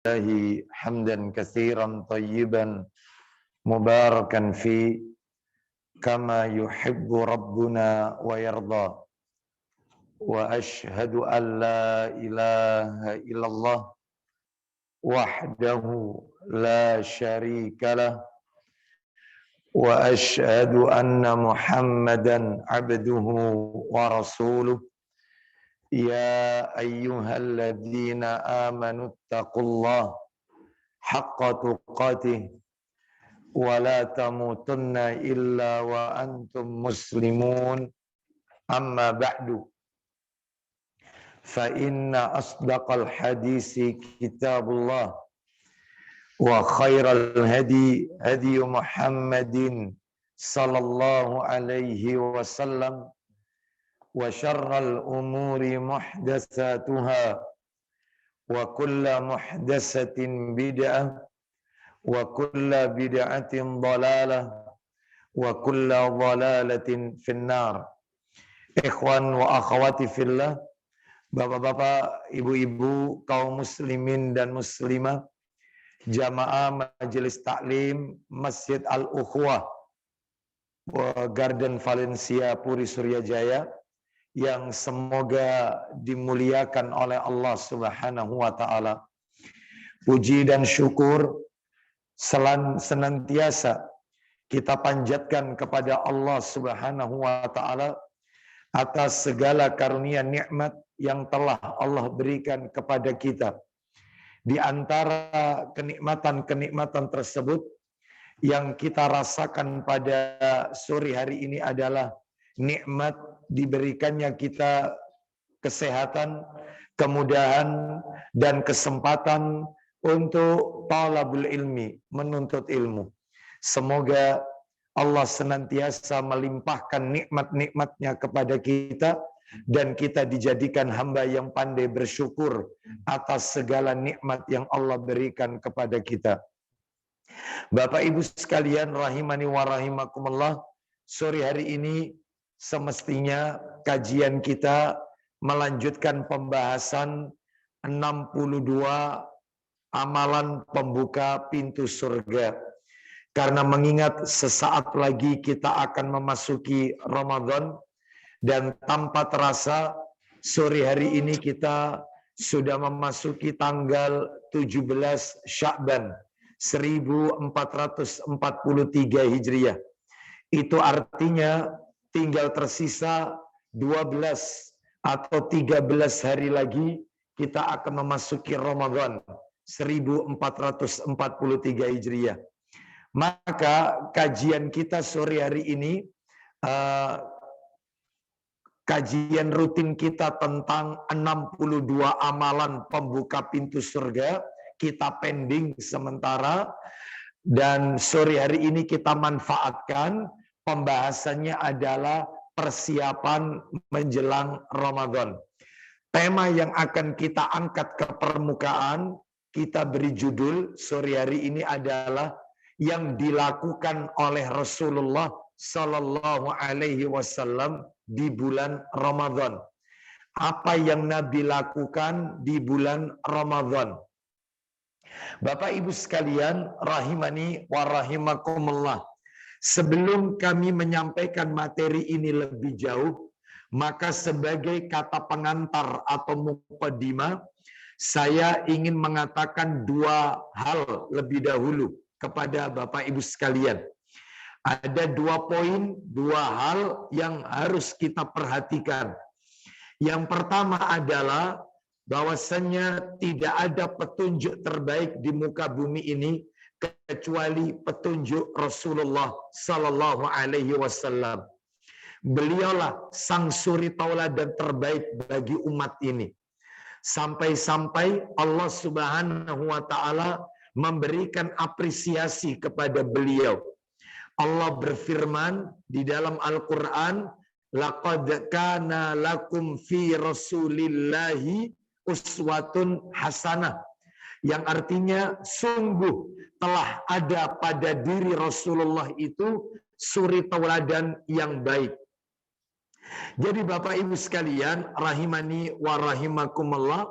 الله حمدا كثيرا طيبا مباركا فيه كما يحب ربنا ويرضى وأشهد أن لا إله إلا الله وحده لا شريك له وأشهد أن محمدا عبده ورسوله يا أيها الذين آمنوا اتقوا الله حق تقاته ولا تموتن إلا وأنتم مسلمون أما بعد فإن أصدق الحديث كتاب الله وخير الهدي هدي محمد صلى الله عليه وسلم وشر الأمور محدثاتها وكل محدثة بدعة وكل بدعة ضلالة وكل ضلالة في النار. Ikhwan wa akhwati fillah, bapak-bapak, ibu-ibu, kaum muslimin dan muslimah, jamaah majelis taklim Masjid Al-Ukhwah Garden Valencia Puri Suryajaya yang semoga dimuliakan oleh Allah Subhanahu wa taala. Puji dan syukur senantiasa kita panjatkan kepada Allah Subhanahu wa taala atas segala karunia nikmat yang telah Allah berikan kepada kita. Di antara kenikmatan-kenikmatan tersebut yang kita rasakan pada sore hari ini adalah nikmat diberikannya kita kesehatan, kemudahan, dan kesempatan untuk talabul ilmi, menuntut ilmu. Semoga Allah senantiasa melimpahkan nikmat-nikmatnya kepada kita dan kita dijadikan hamba yang pandai bersyukur atas segala nikmat yang Allah berikan kepada kita. Bapak Ibu sekalian rahimani wa rahimakumullah, sore hari ini semestinya kajian kita melanjutkan pembahasan 62 amalan pembuka pintu surga. Karena mengingat sesaat lagi kita akan memasuki Ramadan dan tanpa terasa sore hari ini kita sudah memasuki tanggal 17 Sya'ban 1443 Hijriah. Itu artinya tinggal tersisa 12 atau 13 hari lagi kita akan memasuki Ramadan 1443 Hijriah. Maka kajian kita sore hari ini, kajian rutin kita tentang 62 amalan pembuka pintu surga, kita pending sementara, dan sore hari ini kita manfaatkan. Pembahasannya adalah persiapan menjelang Ramadan. Tema yang akan kita angkat ke permukaan, kita beri judul sore hari ini adalah yang dilakukan oleh Rasulullah Sallallahu Alaihi Wasallam di bulan Ramadan. Apa yang Nabi lakukan di bulan Ramadan? Bapak Ibu sekalian, rahimani wa rahimakumullah. Sebelum kami menyampaikan materi ini lebih jauh, maka sebagai kata pengantar atau muqaddimah, saya ingin mengatakan dua hal lebih dahulu kepada Bapak Ibu sekalian. Ada 2 poin, 2 hal yang harus kita perhatikan. Yang pertama adalah bahwasannya tidak ada petunjuk terbaik di muka bumi ini kecuali petunjuk Rasulullah Sallallahu Alaihi Wasallam. Beliaulah sang suri tauladan terbaik bagi umat ini. Sampai-sampai Allah Subhanahu wa taala memberikan apresiasi kepada beliau. Allah berfirman di dalam Al-Qur'an, "Laqad kana lakum fi Rasulillahi uswatun hasanah." Yang artinya sungguh telah ada pada diri Rasulullah itu suri tauladan yang baik. Jadi Bapak Ibu sekalian, rahimani wa rahimakumullah,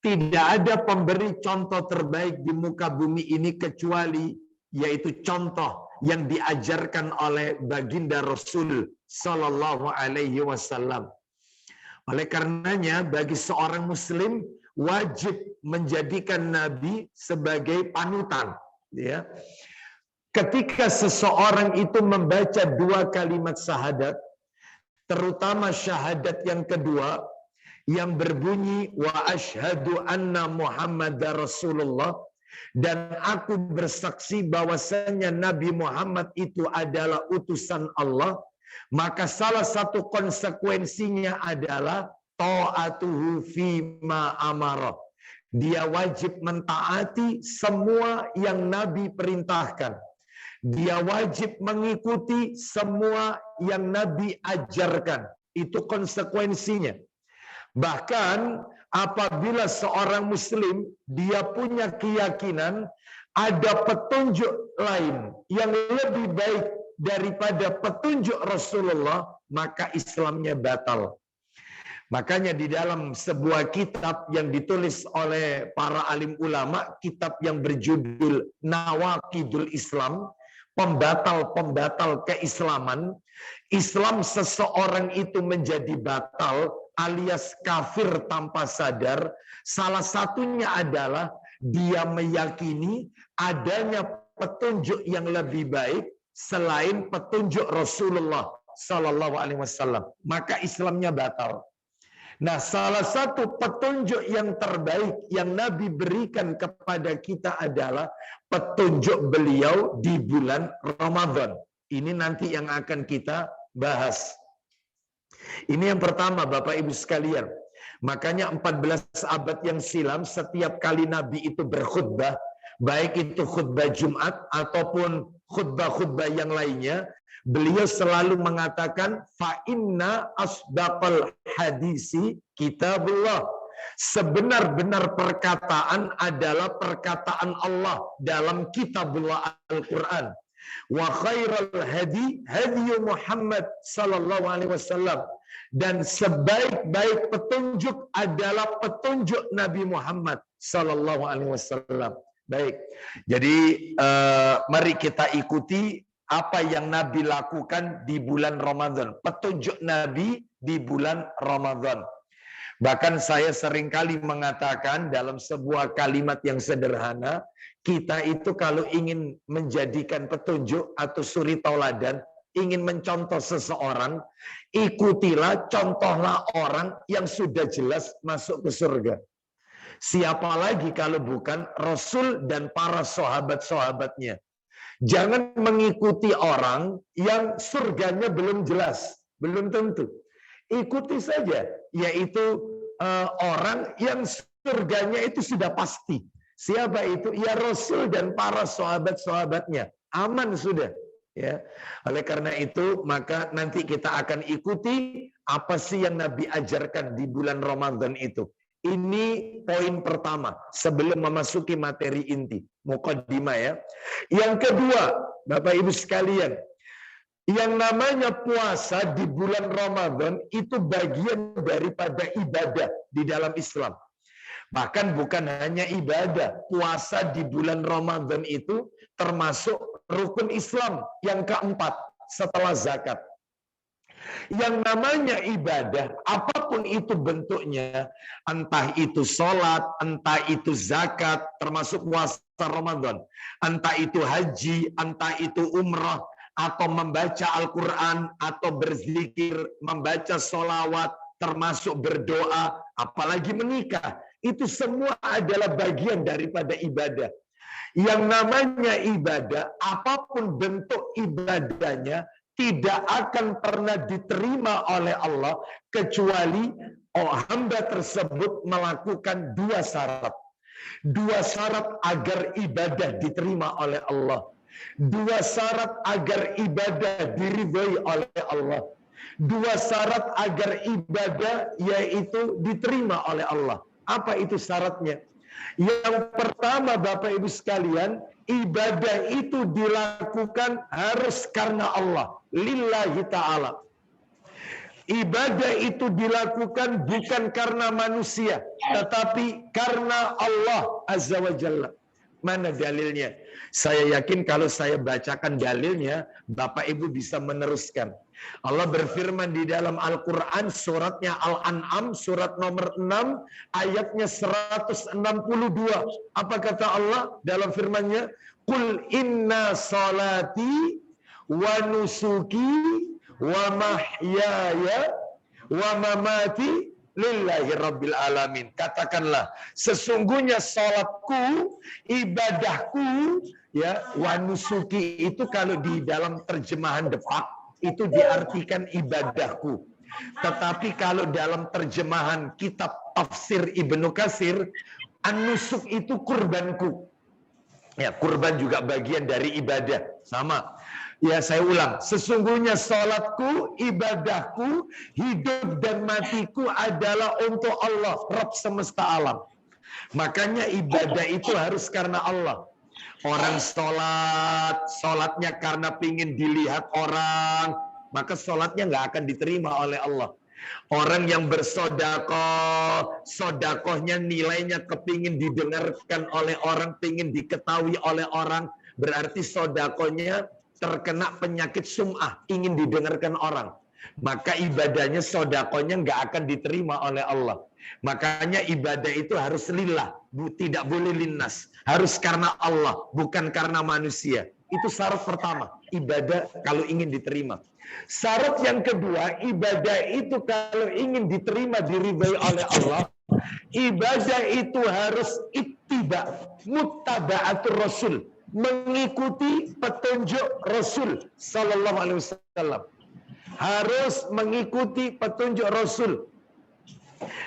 Tidak ada pemberi contoh terbaik di muka bumi ini kecuali yaitu contoh yang diajarkan oleh baginda Rasul Sallallahu Alaihi Wasallam. Oleh karenanya bagi seorang Muslim wajib menjadikan Nabi sebagai panutan. Ya. Ketika seseorang itu membaca 2 kalimat syahadat, terutama syahadat yang kedua yang berbunyi wa asyhadu anna Muhammadar Rasulullah, dan aku bersaksi bahwasanya Nabi Muhammad itu adalah utusan Allah, maka salah satu konsekuensinya adalah ta'atuhu fima amara. Dia wajib mentaati semua yang Nabi perintahkan. Dia wajib mengikuti semua yang Nabi ajarkan. Itu konsekuensinya. Bahkan apabila seorang Muslim dia punya keyakinan ada petunjuk lain yang lebih baik daripada petunjuk Rasulullah, maka Islamnya batal. Makanya di dalam sebuah kitab yang ditulis oleh para alim ulama, kitab yang berjudul Nawaqidul Islam, pembatal-pembatal keislaman, Islam seseorang itu menjadi batal alias kafir tanpa sadar, salah satunya adalah dia meyakini adanya petunjuk yang lebih baik selain petunjuk Rasulullah Sallallahu Alaihi Wasallam, maka Islamnya batal. Nah, salah satu petunjuk yang terbaik yang Nabi berikan kepada kita adalah petunjuk beliau di bulan Ramadan. Ini nanti yang akan kita bahas. Ini yang pertama, Bapak Ibu sekalian. Makanya 14 abad yang silam, setiap kali Nabi itu berkhutbah, baik itu khutbah Jumat ataupun khutbah-khutbah yang lainnya, beliau selalu mengatakan fa inna asdaqal hadisi kitabullah. Sebenar-benar perkataan adalah perkataan Allah dalam kitabullah Al-Quran. Wa khairal hadi hadi Muhammad sallallahu alaihi wasallam, dan sebaik-baik petunjuk adalah petunjuk Nabi Muhammad sallallahu alaihi wasallam. Baik. Jadi mari kita ikuti apa yang Nabi lakukan di bulan Ramadan. Petunjuk Nabi di bulan Ramadan. Bahkan saya seringkali mengatakan dalam sebuah kalimat yang sederhana, kita itu kalau ingin menjadikan petunjuk atau suri tauladan, ingin mencontoh seseorang, ikutilah, contohlah orang yang sudah jelas masuk ke surga. Siapa lagi kalau bukan Rasul dan para sahabat-sahabatnya. Jangan mengikuti orang yang surganya belum jelas, belum tentu. Ikuti saja, yaitu orang yang surganya itu sudah pasti. Siapa itu? Ya Rasul dan para sahabat-sahabatnya. Aman sudah. Ya. Oleh karena itu, maka nanti kita akan ikuti apa sih yang Nabi ajarkan di bulan Ramadan itu. Ini poin pertama sebelum memasuki materi inti, muqaddimah ya. Yang kedua, Bapak Ibu sekalian, yang namanya puasa di bulan Ramadan itu bagian daripada ibadah di dalam Islam. Bahkan bukan hanya ibadah, puasa di bulan Ramadan itu termasuk rukun Islam yang keempat setelah zakat. Yang namanya ibadah, apapun itu bentuknya, entah itu sholat, entah itu zakat, termasuk puasa Ramadan, entah itu haji, entah itu umrah, atau membaca Al-Quran, atau berzikir, membaca sholawat, termasuk berdoa, apalagi menikah, itu semua adalah bagian daripada ibadah. Yang namanya ibadah, apapun bentuk ibadahnya, tidak akan pernah diterima oleh Allah kecuali hamba tersebut melakukan dua syarat. Dua syarat agar ibadah diterima oleh Allah. Dua syarat agar ibadah diridhai oleh Allah. Dua syarat agar ibadah yaitu diterima oleh Allah. Apa itu syaratnya? Yang pertama, Bapak Ibu sekalian, ibadah itu dilakukan harus karena Allah, lillahi ta'ala. Ibadah itu dilakukan bukan karena manusia, tetapi karena Allah Azza wa Jalla. Mana dalilnya? Saya yakin kalau saya bacakan dalilnya, Bapak Ibu bisa meneruskan. Allah berfirman di dalam Al-Quran, suratnya Al-An'am, surat nomor 6, ayatnya 162. Apa kata Allah dalam firman-Nya? Qul inna salati wa nusuki wa mahyaya wa mamati lillahi rabbil alamin. Katakanlah, sesungguhnya salatku, ibadahku, ya, wa nusuki itu kalau di dalam terjemahan depak itu diartikan ibadahku. Tetapi kalau dalam terjemahan kitab tafsir Ibnu Katsir, an-nusuk itu kurbanku. Ya, kurban juga bagian dari ibadah. Sama. Ya, saya ulang. Sesungguhnya salatku, ibadahku, hidup dan matiku adalah untuk Allah, Rabb semesta alam. Makanya ibadah itu harus karena Allah. Orang sholatnya karena pingin dilihat orang, maka sholatnya nggak akan diterima oleh Allah. Orang yang bersodakoh, sodakohnya nilainya kepingin didengarkan oleh orang, pingin diketahui oleh orang, berarti sodakohnya terkena penyakit sum'ah, ingin didengarkan orang. Maka ibadahnya, sodakohnya nggak akan diterima oleh Allah. Makanya ibadah itu harus lillah, tidak boleh linnas. Harus karena Allah, bukan karena manusia. Itu syarat pertama, ibadah kalau ingin diterima. Syarat yang kedua, ibadah itu kalau ingin diterima, diridhai oleh Allah, ibadah itu harus ittiba, muttaba'atur Rasul, mengikuti petunjuk Rasul sallallahu alaihi wasallam. Harus mengikuti petunjuk Rasul.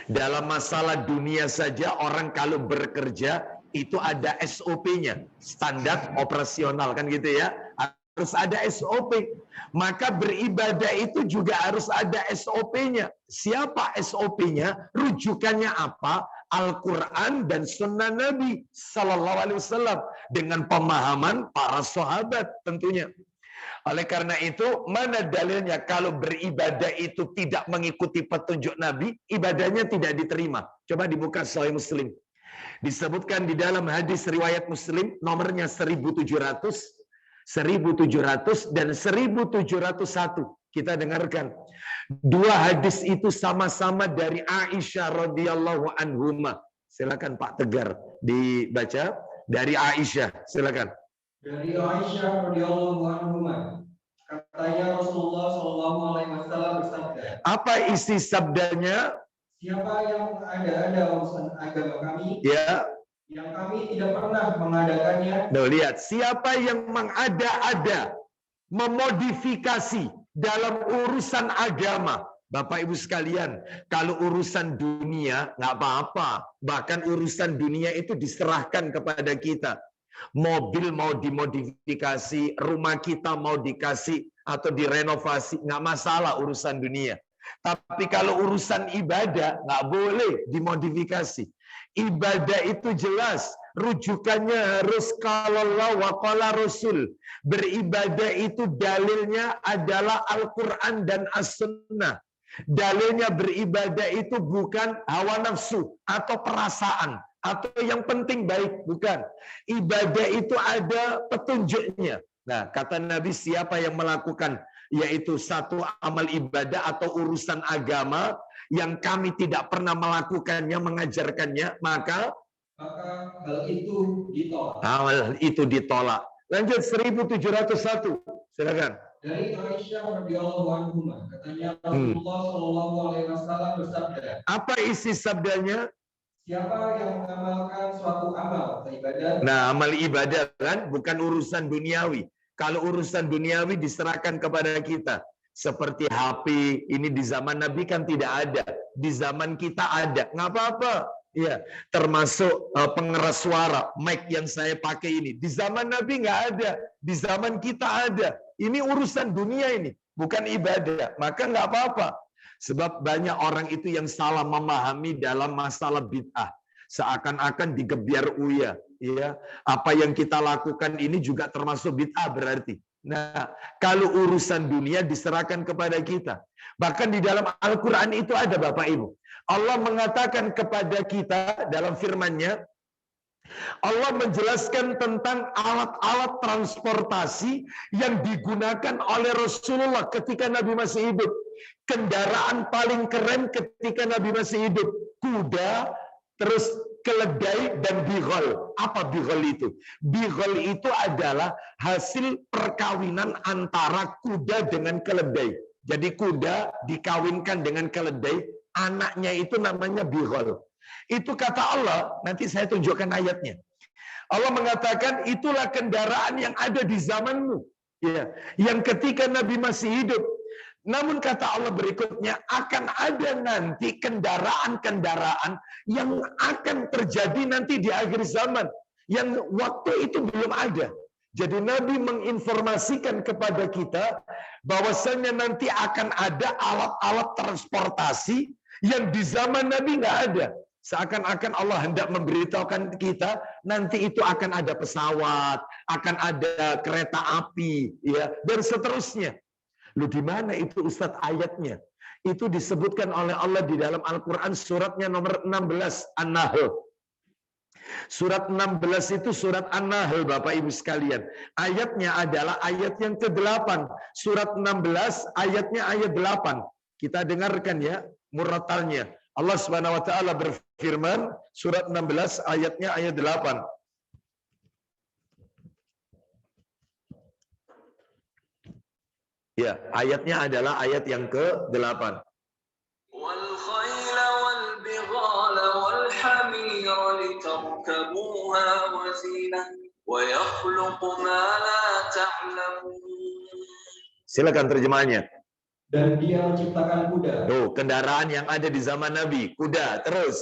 Dalam masalah dunia saja, orang kalau bekerja itu ada SOP-nya, standar operasional, kan gitu ya. Harus ada SOP. Maka beribadah itu juga harus ada SOP-nya. Siapa SOP-nya? Rujukannya apa? Al-Quran dan Sunnah Nabi Sallallahu Alaihi Wasallam dengan pemahaman para sahabat tentunya. Oleh karena itu, mana dalilnya kalau beribadah itu tidak mengikuti petunjuk Nabi, ibadahnya tidak diterima. Coba dibuka Sahih Muslim. Disebutkan di dalam hadis riwayat Muslim nomornya 1700, 1700 dan 1701. Kita dengarkan. Dua hadis itu sama-sama dari Aisyah radhiyallahu anhuma. Silakan Pak Tegar dibaca dari Aisyah. Silakan. Dari Aisyah radhiyallahu anhuma, katanya Rasulullah sallallahu alaihi wasallam bersabda. Apa isi sabdanya? Siapa yang ada urusan agama kami, ya, yang kami tidak pernah mengadakannya. Nah, lihat, siapa yang mengada-ada, memodifikasi dalam urusan agama. Bapak Ibu sekalian, kalau urusan dunia nggak apa-apa. Bahkan urusan dunia itu diserahkan kepada kita. Mobil mau dimodifikasi, rumah kita mau dikasih atau direnovasi, nggak masalah urusan dunia. Tapi kalau urusan ibadah nggak boleh dimodifikasi. Ibadah itu jelas, rujukannya harus qala Allah wa qala Rasul. Beribadah itu dalilnya adalah Al-Quran dan As-Sunnah. Dalilnya beribadah itu bukan hawa nafsu atau perasaan atau yang penting baik, bukan. Ibadah itu ada petunjuknya. Nah, kata Nabi, siapa yang melakukan yaitu satu amal ibadah atau urusan agama yang kami tidak pernah melakukannya, mengajarkannya, maka hal itu ditolak. Hal itu ditolak. Lanjut 1701. Silakan. Dari Aisyah radhiyallahu anha, katanya Rasulullah sallallahu alaihi wasallam bersabda. Apa isi sabdanya? Siapa yang mengamalkan suatu amal ibadah. Nah, amal ibadah kan bukan urusan duniawi. Kalau urusan duniawi diserahkan kepada kita. Seperti HP, ini di zaman Nabi kan tidak ada. Di zaman kita ada. Nggak apa-apa. Ya, termasuk pengeras suara, mic yang saya pakai ini. Di zaman Nabi nggak ada. Di zaman kita ada. Ini urusan dunia ini, bukan ibadah. Maka nggak apa-apa. Sebab banyak orang itu yang salah memahami dalam masalah bid'ah. Seakan-akan digebiar uya. Ya, apa yang kita lakukan ini juga termasuk bid'ah berarti. Nah, kalau urusan dunia diserahkan kepada kita. Bahkan di dalam Al-Quran itu ada Bapak Ibu. Allah mengatakan kepada kita dalam firman-Nya, Allah menjelaskan tentang alat-alat transportasi yang digunakan oleh Rasulullah ketika Nabi masih hidup. Kendaraan paling keren ketika Nabi masih hidup. Kuda, terus keledai, dan bighal. Apa bighal itu? Bighal itu adalah hasil perkawinan antara kuda dengan keledai. Jadi kuda dikawinkan dengan keledai, anaknya itu namanya bighal. Itu kata Allah, nanti saya tunjukkan ayatnya. Allah mengatakan itulah kendaraan yang ada di zamanmu, ya, yang ketika Nabi masih hidup. Namun kata Allah berikutnya, akan ada nanti kendaraan-kendaraan yang akan terjadi nanti di akhir zaman, yang waktu itu belum ada. Jadi Nabi menginformasikan kepada kita bahwasanya nanti akan ada alat-alat transportasi yang di zaman Nabi nggak ada. Seakan-akan Allah hendak memberitahukan kita nanti itu akan ada pesawat, akan ada kereta api, ya, dan seterusnya. Lu di mana itu Ustadz ayatnya? Itu disebutkan oleh Allah di dalam Al-Quran suratnya nomor 16 An-Nahl. Surat 16 itu surat An-Nahl Bapak Ibu sekalian. Ayatnya adalah ayat yang ke-8. Surat 16 ayatnya ayat 8. Kita dengarkan ya muratalnya. Allah Subhanahu wa taala berfirman surat 16 ayatnya ayat 8. Ya, ayatnya adalah ayat yang ke-8. Wal khayla wal bighala wal hamira litarkabuha wa zinah wa yakhluqu ma la ta'lamun. Silakan terjemahannya. Dan dia menciptakan kuda. Tuh, kendaraan yang ada di zaman Nabi, kuda. Terus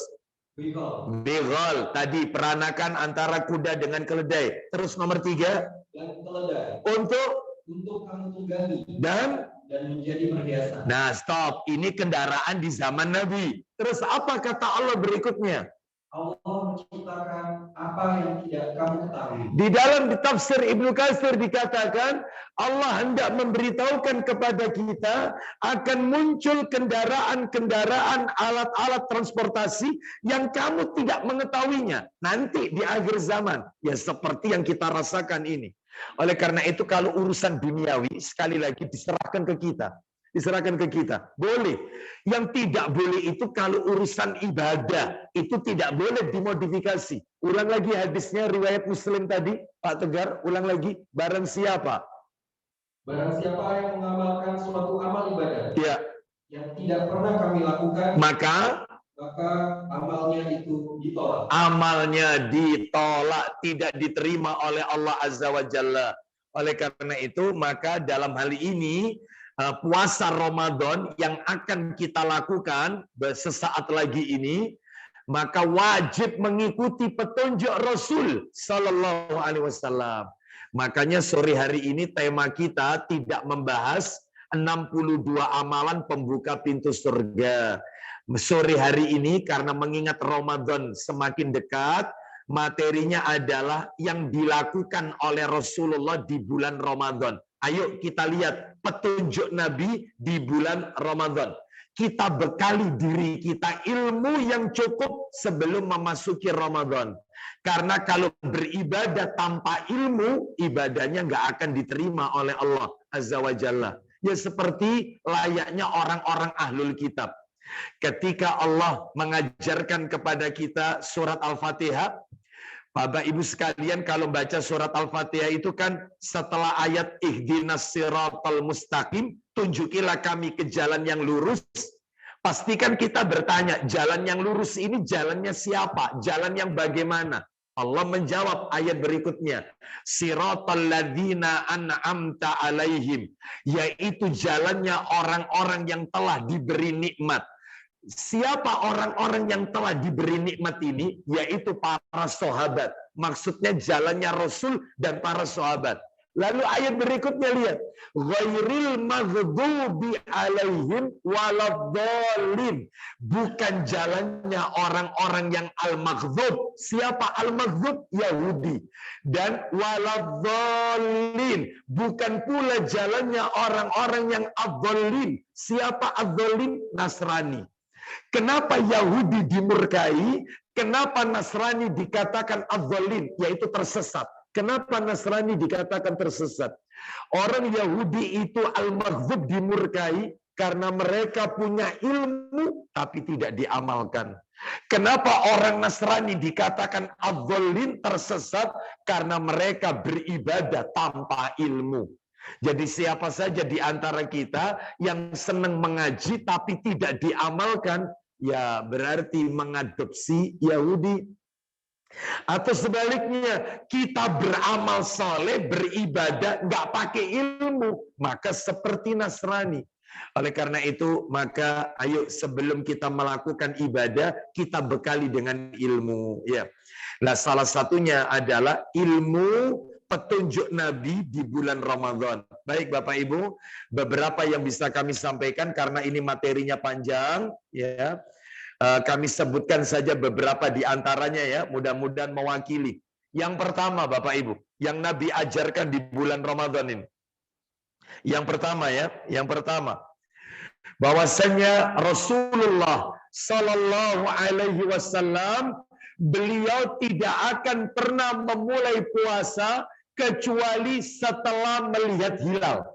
Bighal. bighal, tadi peranakan antara kuda dengan keledai. Terus nomor 3, Dan keledai. untuk Kamu tunggangi. dan menjadi perhiasan. nah, stop. Ini kendaraan di zaman Nabi. Terus apa kata Allah berikutnya? Allah menciptakan apa yang tidak kamu ketahui. Di dalam tafsir Ibnu Katsir dikatakan Allah hendak memberitahukan kepada kita akan muncul kendaraan-kendaraan, alat-alat transportasi yang kamu tidak mengetahuinya nanti di akhir zaman. Ya seperti yang kita rasakan ini. Oleh karena itu kalau urusan duniawi sekali lagi diserahkan ke kita. Diserahkan ke kita. Boleh. Yang tidak boleh itu kalau urusan ibadah. Itu tidak boleh dimodifikasi. Ulang lagi hadisnya riwayat Muslim tadi. Pak Tegar, ulang lagi. Barang siapa yang mengamalkan suatu amal ibadah. Ya. Yang tidak pernah kami lakukan. Maka amalnya itu ditolak. Amalnya ditolak. Tidak diterima oleh Allah Azza wa Jalla. Oleh karena itu, maka dalam hal ini, puasa Ramadan yang akan kita lakukan sesaat lagi ini, maka wajib mengikuti petunjuk Rasul Sallallahu Alaihi Wasallam. Makanya sore hari ini tema kita tidak membahas 62 amalan pembuka pintu surga. Sore hari ini karena mengingat Ramadan semakin dekat, materinya adalah yang dilakukan oleh Rasulullah di bulan Ramadan. Ayo kita lihat petunjuk Nabi di bulan Ramadan. Kita bekali diri kita ilmu yang cukup sebelum memasuki Ramadan. Karena kalau beribadah tanpa ilmu, ibadahnya nggak akan diterima oleh Allah Azza wa Jalla. Ya seperti layaknya orang-orang ahlul kitab. Ketika Allah mengajarkan kepada kita surat Al-Fatihah, Bapak Ibu sekalian kalau baca surat Al-Fatihah itu kan setelah ayat ihdinas siratal mustaqim, tunjukilah kami ke jalan yang lurus. Pastikan kita bertanya, jalan yang lurus ini jalannya siapa? Jalan yang bagaimana? Allah menjawab ayat berikutnya, siratal ladzina an'amta alaihim, yaitu jalannya orang-orang yang telah diberi nikmat. Siapa orang-orang yang telah diberi nikmat ini? Yaitu para sahabat. Maksudnya jalannya Rasul dan para sahabat. Lalu ayat berikutnya lihat, ghairil maghdubi alaihim waladhdallin. Bukan jalannya orang-orang yang al-maghdub. Siapa al-maghdub? Yahudi. Dan waladhdallin, bukan pula jalannya orang-orang yang ad-dhallin. Siapa ad-dhallin? Nasrani. Kenapa Yahudi dimurkai? Kenapa Nasrani dikatakan ad-dhallin, yaitu tersesat? Kenapa Nasrani dikatakan tersesat? Orang Yahudi itu al-maghdub dimurkai karena mereka punya ilmu tapi tidak diamalkan. Kenapa orang Nasrani dikatakan ad-dhallin, tersesat? Karena mereka beribadah tanpa ilmu. Jadi siapa saja di antara kita yang senang mengaji tapi tidak diamalkan, ya berarti mengadopsi Yahudi. Atau sebaliknya, kita beramal saleh, beribadah, nggak pakai ilmu, maka seperti Nasrani. Oleh karena itu, maka ayo sebelum kita melakukan ibadah, kita bekali dengan ilmu. Ya, nah salah satunya adalah ilmu petunjuk Nabi di bulan Ramadan. Baik Bapak Ibu, beberapa yang bisa kami sampaikan karena ini materinya panjang, ya. Kami sebutkan saja beberapa di antaranya ya, mudah-mudahan mewakili. Yang pertama Bapak Ibu, yang Nabi ajarkan di bulan Ramadan ini. Yang pertama ya, yang pertama, bahwasanya Rasulullah Sallallahu Alaihi Wasallam, beliau tidak akan pernah memulai puasa kecuali setelah melihat hilal.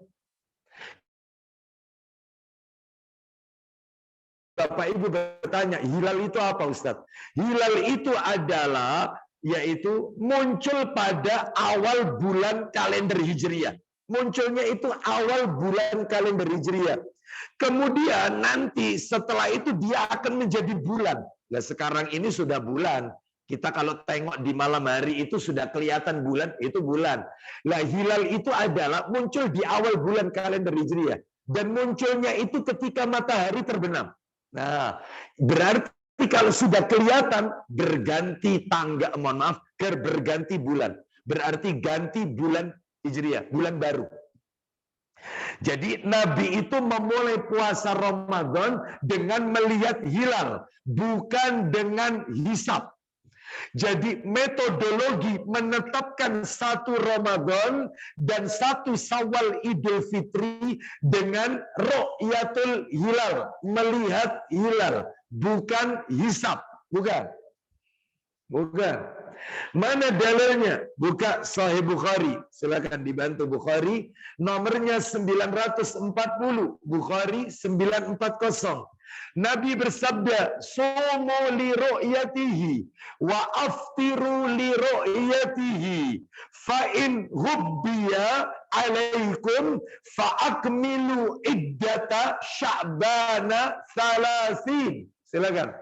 Bapak Ibu bertanya, hilal itu apa Ustaz? Hilal itu adalah yaitu muncul pada awal bulan kalender Hijriah. Munculnya itu awal bulan kalender Hijriah. Kemudian nanti setelah itu dia akan menjadi bulan. Nah, sekarang ini sudah bulan. Kita kalau tengok di malam hari itu sudah kelihatan bulan, itu bulan. Nah, hilal itu adalah muncul di awal bulan kalender Hijriah. Dan munculnya itu ketika matahari terbenam. Nah, berarti kalau sudah kelihatan berganti tanggal, mohon maaf, berganti bulan. Berarti ganti bulan Hijriah, bulan baru. Jadi Nabi itu memulai puasa Ramadan dengan melihat hilal, bukan dengan hisab. Jadi metodologi menetapkan satu Ramadan dan satu Syawal Idul Fitri dengan ru'yatul hilal, melihat hilal, bukan hisab, bukan. Bukan. Mana dalilnya? Buka Sahih Bukhari. Silakan dibantu Bukhari. Nomornya 940. Bukhari 940. Nabi bersabda, "Sumu li ru'yatihi wa aftiru li ru'yatihi fa in hubbiya alaikum fa akmilu iddata Sya'bana 30." Silakan.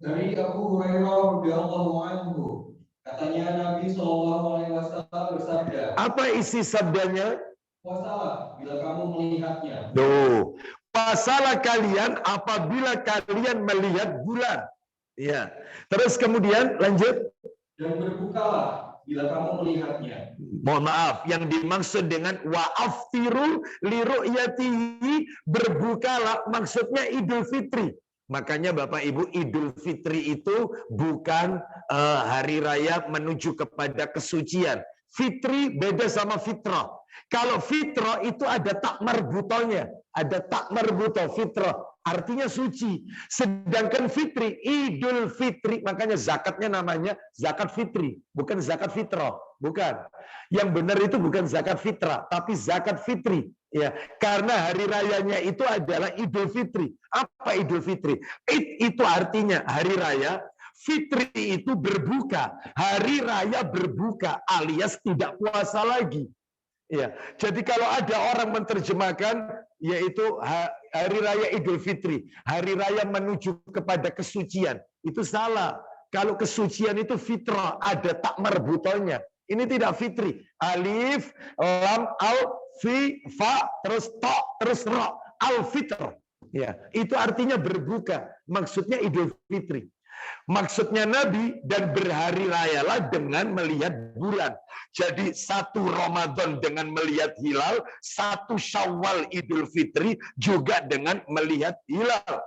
Dari Abu Hurairah radhiyallahu anhu, katanya Nabi Shallallahu Alaihi Wasallam bersabda, apa isi sabdanya? puasalah bila kamu melihatnya. Tuh, puasalah kalian apabila kalian melihat bulan. Ya. Terus kemudian lanjut. Dan berbukalah bila kamu melihatnya. Mohon maaf, yang dimaksud dengan wa'aftiru li ru'yatihi, berbukalah maksudnya Idul Fitri. Makanya Bapak Ibu, Idul Fitri itu bukan hari raya menuju kepada kesucian. Fitri beda sama fitrah. Kalau fitrah itu ada tak marbutonya, ada tak marbuto fitrah, artinya suci. Sedangkan fitri, Idul Fitri, makanya zakatnya namanya zakat fitri, bukan zakat fitrah, bukan. Yang benar itu bukan zakat fitrah, tapi zakat fitri. Ya, karena hari rayanya itu adalah Idul Fitri. Apa Idul Fitri? Itu artinya hari raya. Fitri itu berbuka. Hari raya berbuka alias tidak puasa lagi. Ya, jadi kalau ada orang menerjemahkan yaitu hari raya Idul Fitri, hari raya menuju kepada kesucian, itu salah. Kalau kesucian itu fitrah, ada tak marbutonya. Ini tidak fitri. Alif, lam, al, fi, fa, terus to, terus ro, al fitr. Ya, itu artinya berbuka. Maksudnya Idul Fitri. Maksudnya Nabi, dan berhari rayalah dengan melihat bulan. Jadi 1 Ramadan dengan melihat hilal, 1 Syawal Idul Fitri juga dengan melihat hilal.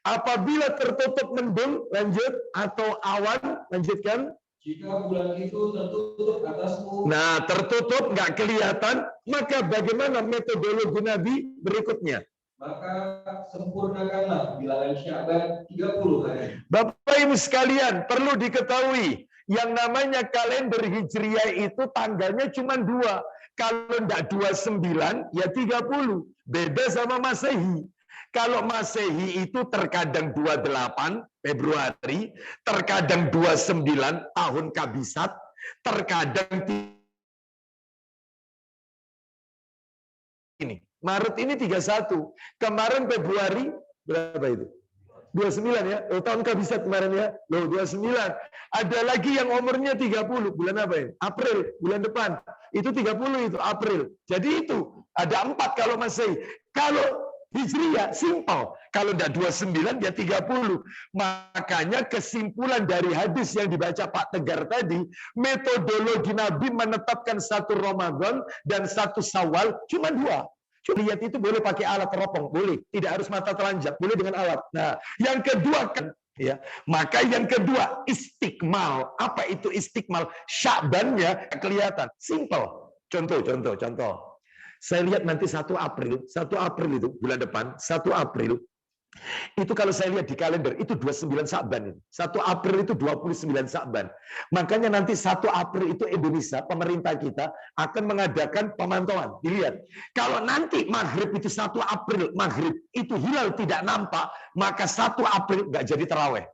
Apabila tertutup mendung, lanjut, atau awan, lanjutkan. Jika bulan itu tertutup atasmu. Nah, tertutup, nggak kelihatan, maka bagaimana metodologi Nabi berikutnya? Maka sempurnakanlah bilangan Sya'ban 30 hari. Bapak Ibu sekalian, perlu diketahui, yang namanya kalender Hijriah itu tanggalnya cuma 2. Kalau enggak 29, ya 30. Beda sama Masehi. Kalau Masehi itu terkadang 28 Februari, terkadang 29 tahun Kabisat, terkadang ini. Maret ini 31. Kemarin Februari berapa itu? 29 ya. Tahun Kabisat kemarin ya. Loh 29. Ada lagi yang umurnya 30. Bulan apa ini? April. Bulan depan. Itu 30 itu April. Jadi itu ada 4 kalau Masehi. Kalau Hijriah simpel. Kalau tidak 29 ya 30. Makanya kesimpulan dari hadis yang dibaca Pak Tegar tadi, metodologi Nabi menetapkan 1 Ramadan dan 1 Syawal cuma 2. Cuma lihat itu boleh pakai alat teropong, boleh. Tidak harus mata telanjang, boleh dengan alat. Nah, yang kedua kan, ya. Maka yang kedua istiqmal. Apa itu istiqmal? Sya'bannya kelihatan. Simple. Contoh. Saya lihat nanti 1 April itu bulan depan, 1 April. Itu kalau saya lihat di kalender, itu 29 Sya'ban. 1 April itu 29 Sya'ban. Makanya nanti 1 April itu Indonesia, pemerintah kita akan mengadakan pemantauan. Dilihat. Kalau nanti maghrib itu 1 April, maghrib itu hilal tidak nampak, maka 1 April nggak jadi terawih.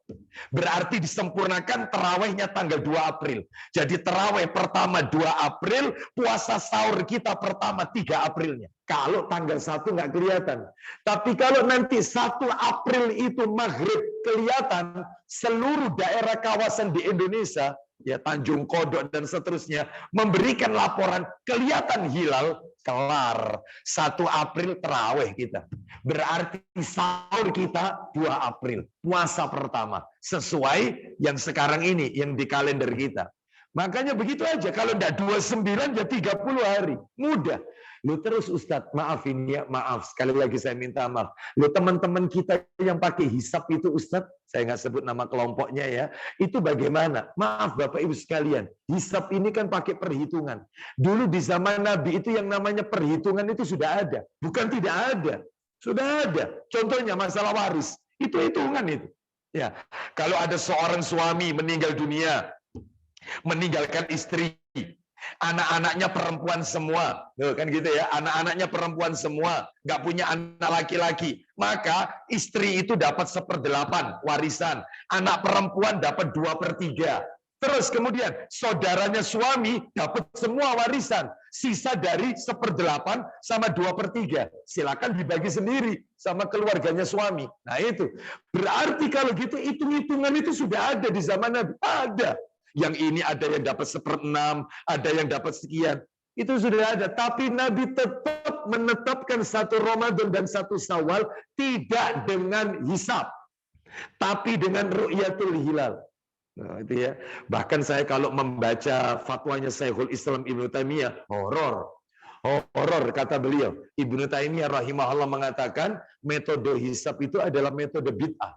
Berarti disempurnakan terawihnya tanggal 2 April. Jadi terawih pertama 2 April, puasa sahur kita pertama 3 Aprilnya. Kalau tanggal 1 nggak kelihatan. Tapi kalau nanti 1 April itu maghrib kelihatan, seluruh daerah kawasan di Indonesia, ya Tanjung Kodok dan seterusnya, memberikan laporan kelihatan hilal, kelar. 1 April terawih kita. Berarti sahur kita 2 April. Puasa pertama. Sesuai yang sekarang ini, yang di kalender kita. Makanya begitu aja. Kalau tidak 29, ya 30 hari. Mudah. Lu terus Ustadz, maaf ini ya, maaf. Sekali lagi saya minta maaf. Lu teman-teman kita yang pakai hisab itu Ustadz, saya nggak sebut nama kelompoknya ya, itu bagaimana? Maaf Bapak Ibu sekalian, hisab ini kan pakai perhitungan. Dulu di zaman Nabi itu yang namanya perhitungan itu sudah ada. Bukan tidak ada. Sudah ada. Contohnya masalah waris. Itu hitungan itu. Ya, kalau ada seorang suami meninggal dunia, meninggalkan istri, anak-anaknya perempuan semua, tuh, kan gitu ya, anak-anaknya perempuan semua, nggak punya anak laki-laki, maka istri itu dapat 1/8 warisan, anak perempuan dapat 2/3. Terus kemudian saudaranya suami dapat semua warisan, sisa dari 1/8 sama 2/3. Silakan dibagi sendiri sama keluarganya suami. Nah itu berarti kalau gitu hitung-hitungan itu sudah ada di zaman Nabi, ada. Yang ini ada yang dapat 1/6, ada yang dapat sekian. Itu sudah ada. Tapi Nabi tetap menetapkan 1 Ramadan dan 1 Syawal tidak dengan hisab, tapi dengan ru'yatul hilal. Nah, itu ya. Bahkan saya kalau membaca fatwanya Syekhul Islam Ibnu Taimiyah, horor kata beliau. Ibnu Taimiyah rahimahullah mengatakan metode hisab itu adalah metode bid'ah.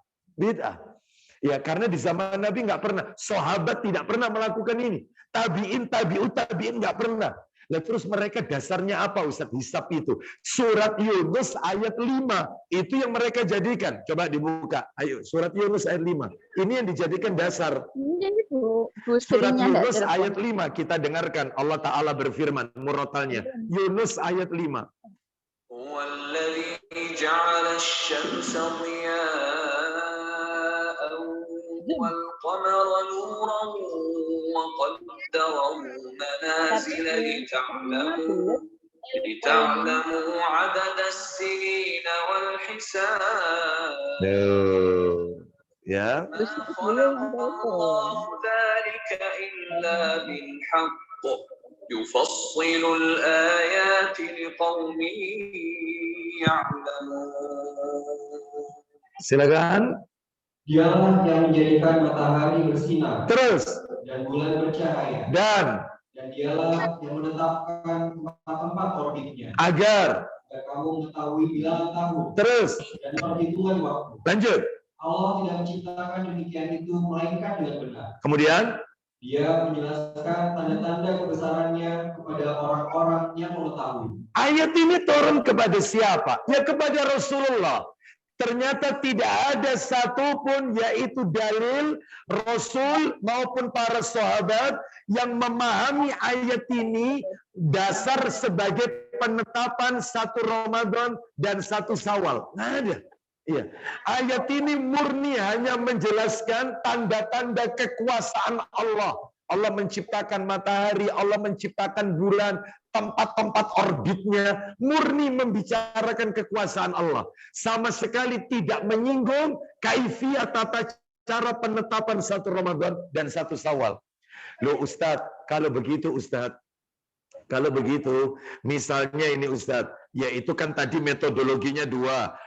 Ya, karena di zaman Nabi nggak pernah, sahabat tidak pernah melakukan ini, tabi'in nggak pernah. Nah, terus mereka dasarnya apa Ustaz? Hisab itu. Surat Yunus ayat 5 itu yang mereka jadikan. Coba dibuka. Ayo, surat Yunus ayat 5. Ini yang dijadikan dasar. Surat Yunus ayat 5 kita dengarkan. Allah Ta'ala berfirman murotalnya. Yunus ayat 5. Huwallazi ja'ala asy-syamsa والقمر نورا وقدره منازل لتعلموا عدد السنين والحساب ما خلق الله ذلك إلا بالحق يفصل الآيات لقوم يعلمون. Silakan. Dialah yang menjadikan matahari bersinar Terus. dan bulan bercahaya. Dan dialah yang menetapkan tempat-tempat orbitnya. Agar kamu mengetahui bilangan tahun. Terus. Dan perhitungan waktu. Lanjut. Allah tidak menciptakan demikian itu melainkan dengan benar. Kemudian Dia menjelaskan tanda-tanda kebesarannya kepada orang-orang yang mengetahui. Ayat ini turun kepada siapa? Ya kepada Rasulullah. Ternyata tidak ada satupun yaitu dalil Rasul maupun para sahabat yang memahami ayat ini dasar sebagai penetapan 1 Ramadan dan 1 Syawal. Nggak ada. Iya. Ayat ini murni hanya menjelaskan tanda-tanda kekuasaan Allah. Allah menciptakan matahari, Allah menciptakan bulan, tempat-tempat orbitnya, murni membicarakan kekuasaan Allah. Sama sekali tidak menyinggung kaifiyah tata cara penetapan 1 Ramadan dan 1 Syawal. Loh Ustadz, kalau begitu Ustadz, kalau begitu, misalnya ini Ustadz, yaitu kan tadi metodologinya 2,